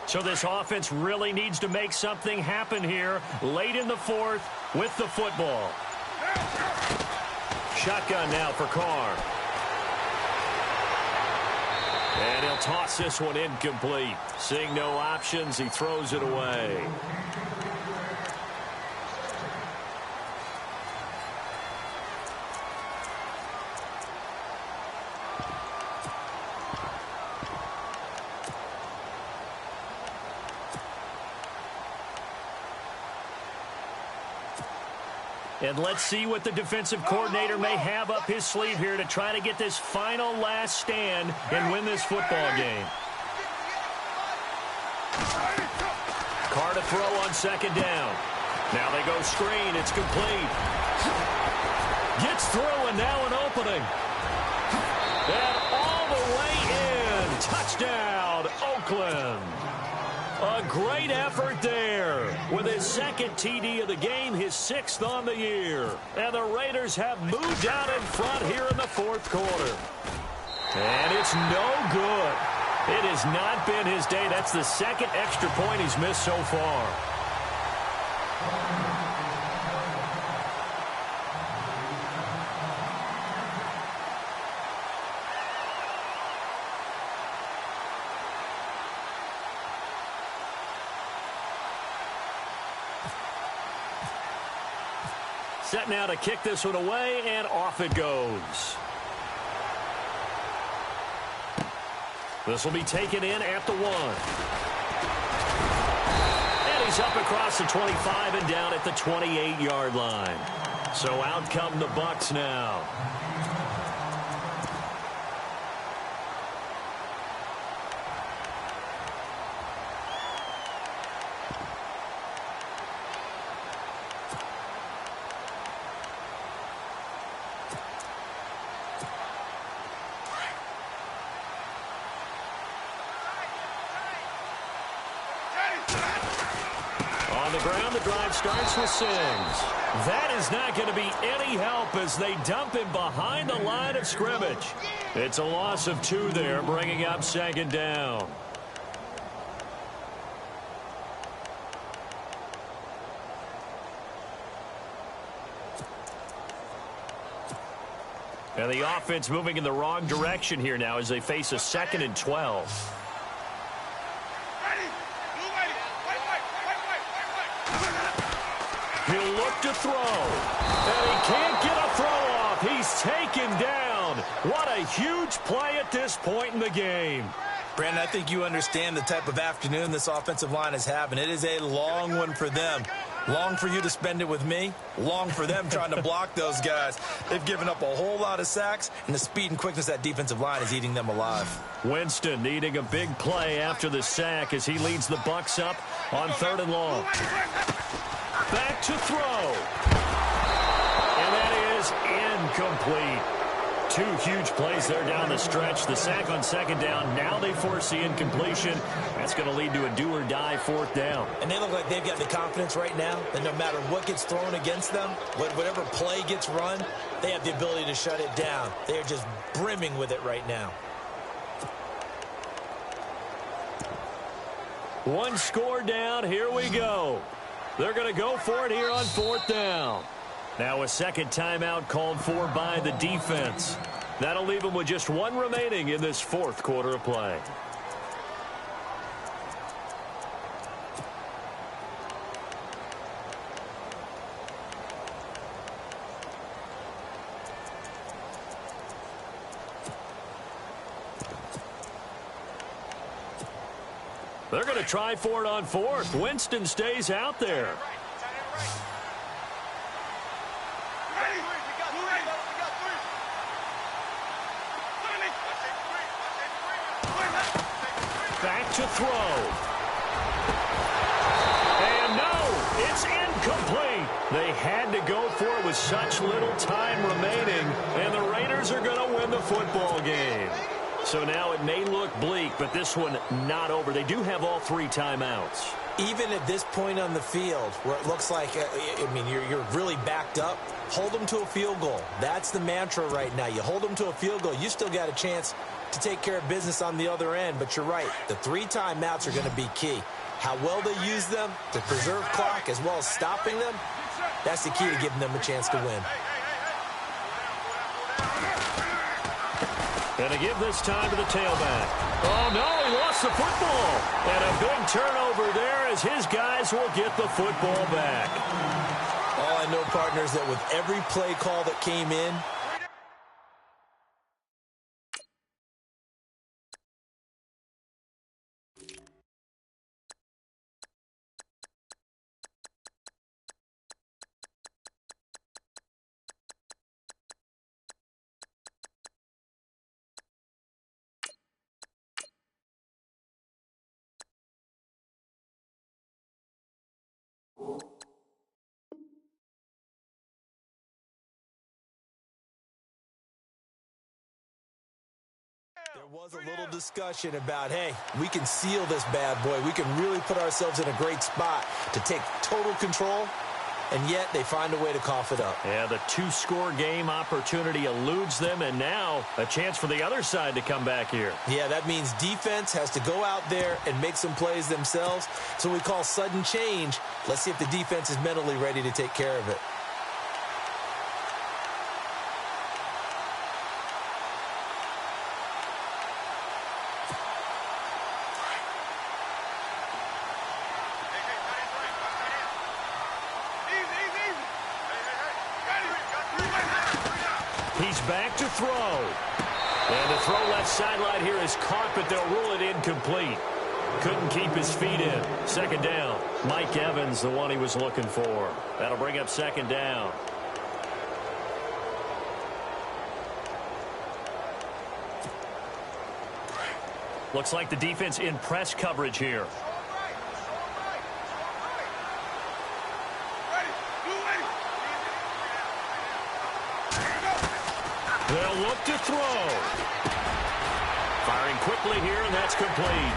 So this offense really needs to make something happen here late in the 4th with the football. Shotgun now for Carr. And he'll toss this one incomplete. Seeing no options, he throws it away. And let's see what the defensive coordinator may have up his sleeve here to try to get this final last stand and win this football game. Carr to throw on second down. Now they go screen. It's complete. Gets through and now an opening. And all the way in. Touchdown, Oakland. A great effort there with his second TD of the game, his 6th on the year. And the Raiders have moved out in front here in the fourth quarter. And it's no good. It has not been his day. That's the second extra point he's missed so far. Set now to kick this one away, and off it goes. This will be taken in at the 1. And he's up across the 25 and down at the 28-yard line. So out come the Bucs now. On the ground, the drive starts with Sims. That is not going to be any help as they dump him behind the line of scrimmage. It's a loss of 2 there, bringing up second down. And the offense moving in the wrong direction here now as they face a 2nd and 12. He'll look to throw, and he can't get a throw off. He's taken down. What a huge play at this point in the game.
Brandon, I think you understand the type of afternoon this offensive line is having. It is a long one for them. Long for you to spend it with me. Long for them trying to block those guys. They've given up a whole lot of sacks, and the speed and quickness of that defensive line is eating them alive.
Winston needing a big play after the sack as he leads the Bucs up on 3rd and long. Back to throw. And that is incomplete. 2 huge plays there down the stretch. The sack on second down. Now they force the incompletion. That's going to lead to a do-or-die 4th down.
And they look like they've got the confidence right now that no matter what gets thrown against them, whatever play gets run, they have the ability to shut it down. They are just brimming with it right now.
1 score down. Here we go. They're going to go for it here on 4th down. Now a second timeout called for by the defense. That'll leave them with just 1 remaining in this 4th quarter of play. They're going to try for it on 4th. Winston stays out there. Back to throw. And no, it's incomplete. They had to go for it with such little time remaining, and the Raiders are going to win the football game. So now it may look bleak, but this one not over. They do have all 3 timeouts.
Even at this point on the field, where it looks like, you're really backed up, hold them to a field goal. That's the mantra right now. You hold them to a field goal, you still got a chance to take care of business on the other end. But you're right, the 3 timeouts are going to be key. How well they use them to preserve clock as well as stopping them, that's the key to giving them a chance to win.
And to give this time to the tailback. Oh, no, he lost the football. And a big turnover there as his guys will get the football back.
All I know, partners, that with every play call that came in, There was a little discussion about, hey, we can seal this bad boy. We can really put ourselves in a great spot to take total control, and yet they find a way to cough it up.
Yeah, the two-score game opportunity eludes them, and now a chance for the other side to come back here.
Yeah, that means defense has to go out there and make some plays themselves. So we call sudden change. Let's see if the defense is mentally ready to take care of it.
He's back to throw. And the throw left sideline here is caught, but they'll rule it incomplete. Couldn't keep his feet in. Second down. Mike Evans, the one he was looking for. That'll bring up second down. Looks like the defense in press coverage here. They'll look to throw. Firing quickly here, and that's complete.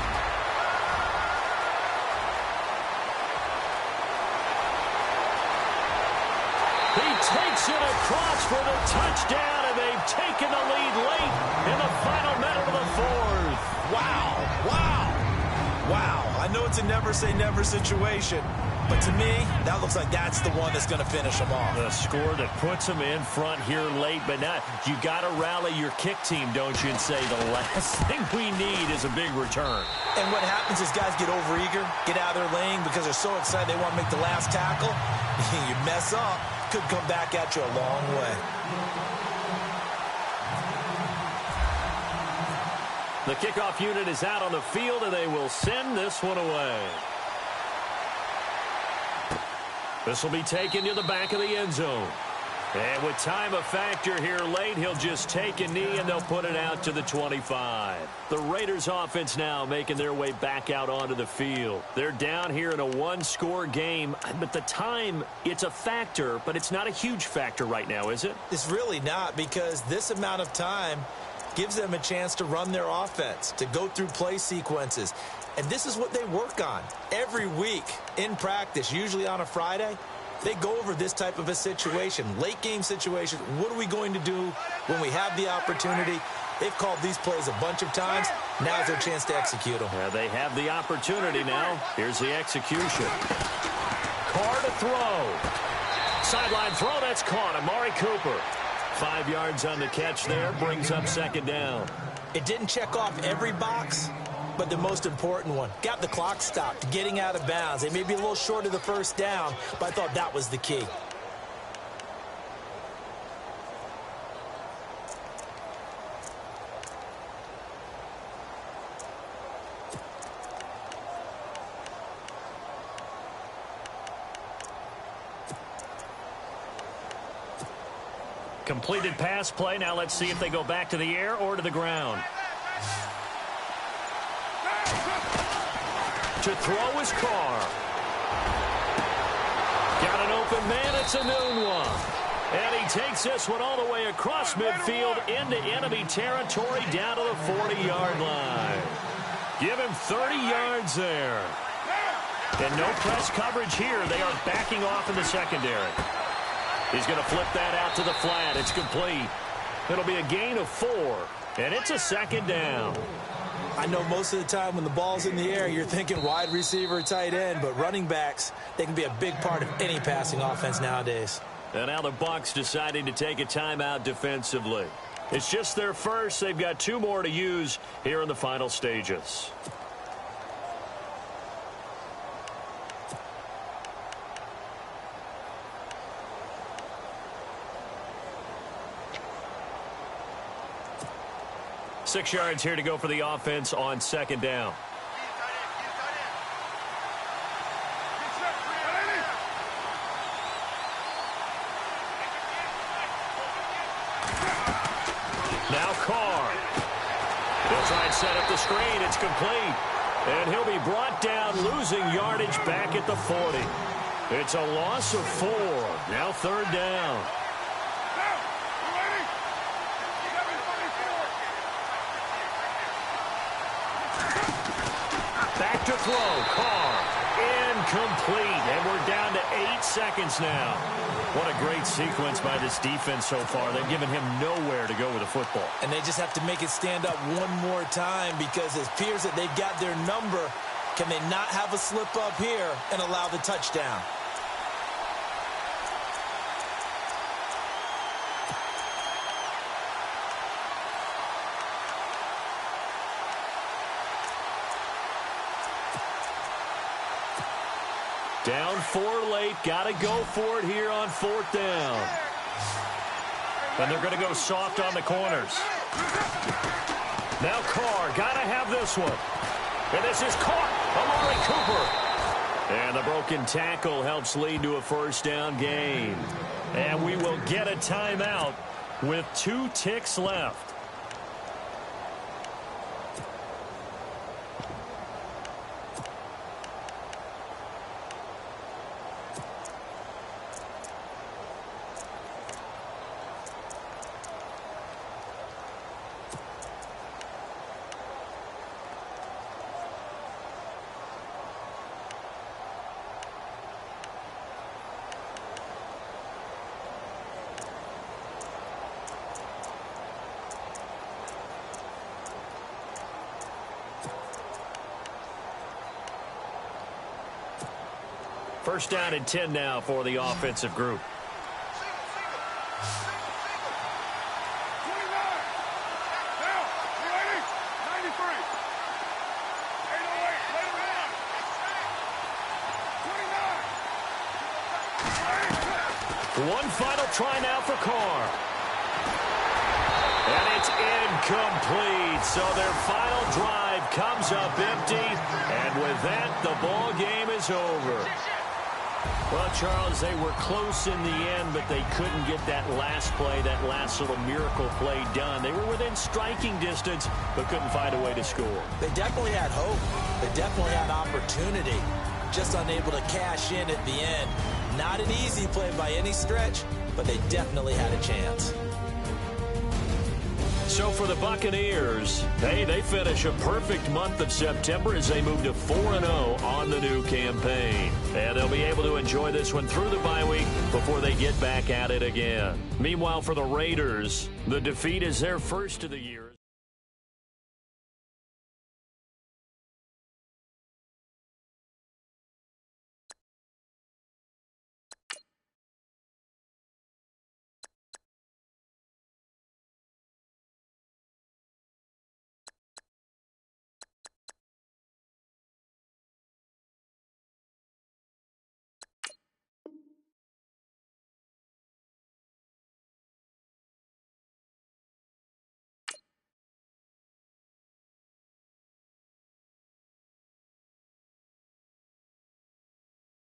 He takes it across for the touchdown, and they've taken the lead late in the final minute of the fourth.
Wow, wow, wow. I know it's a never-say-never situation, but to me, that looks like that's the one that's going to finish them off.
The score that puts them in front here late, but not. You got to rally your kick team, don't you, and say the last thing we need is a big return.
And what happens is guys get overeager, get out of their lane because they're so excited they want to make the last tackle. You mess up, could come back at you a long way.
The kickoff unit is out on the field, and they will send this one away. This will be taken to the back of the end zone. And with time a factor here late, he'll just take a knee, and they'll put it out to the 25. The Raiders offense now making their way back out onto the field. They're down here in a one-score game, but the time, it's a factor, but it's not a huge factor right now, is it?
It's really not, because this amount of time gives them a chance to run their offense, to go through play sequences. And this is what they work on every week in practice, usually on a Friday. They go over this type of a situation, late game situation. What are we going to do when we have the opportunity? They've called these plays a bunch of times. Now's their chance to execute them.
Yeah, they have the opportunity now. Here's the execution. Carr to throw. Sideline throw, that's caught. Amari Cooper. 5 yards on the catch there, brings up second down.
It didn't check off every box, but the most important one. Got the clock stopped, getting out of bounds. They may be a little short of the first down, but I thought that was the key.
Completed pass play. Now let's see if they go back to the air or to the ground. To throw is Carr. Got an open man. It's a noon one. And he takes this one all the way across midfield into enemy territory down to the 40-yard line. Give him 30 yards there. And no press coverage here. They are backing off in the secondary. He's going to flip that out to the flat. It's complete. It'll be a gain of 4, and it's a second down.
I know most of the time when the ball's in the air, you're thinking wide receiver, tight end, but running backs, they can be a big part of any passing offense nowadays.
And now the Bucs deciding to take a timeout defensively. It's just their first. They've got 2 more to use here in the final stages. Six yards here to go for the offense on second down. Now Carr. He'll try and set up the screen. It's complete. And he'll be brought down, losing yardage back at the 40. It's a loss of 4. Now third down. to throw. Carr. Incomplete. And we're down to 8 seconds now. What a great sequence by this defense so far. They've given him nowhere to go with the football.
And they just have to make it stand up one more time because it appears that they've got their number. Can they not have a slip up here and allow the touchdown?
Down 4 late. Got to go for it here on 4th down. And they're going to go soft on the corners. Now Carr. Got to have this one. And this is caught. Amari Cooper. And the broken tackle helps lead to a 1st down gain. And we will get a timeout with 2 ticks left. First down and 10 now for the offensive group. One final try now for Carr. And it's incomplete. So their final drive comes up empty. And with that, the ball game is over. Well, Charles, they were close in the end, but they couldn't get that last play, that last little miracle play done. They were within striking distance, but couldn't find a way to score.
They definitely had hope. They definitely had opportunity. Just unable to cash in at the end. Not an easy play by any stretch, but they definitely had a chance.
So for the Buccaneers, they finish a perfect month of September as they move to 4-0 on the new campaign. And they'll be able to enjoy this one through the bye week before they get back at it again. Meanwhile, for the Raiders, the defeat is their first of the year.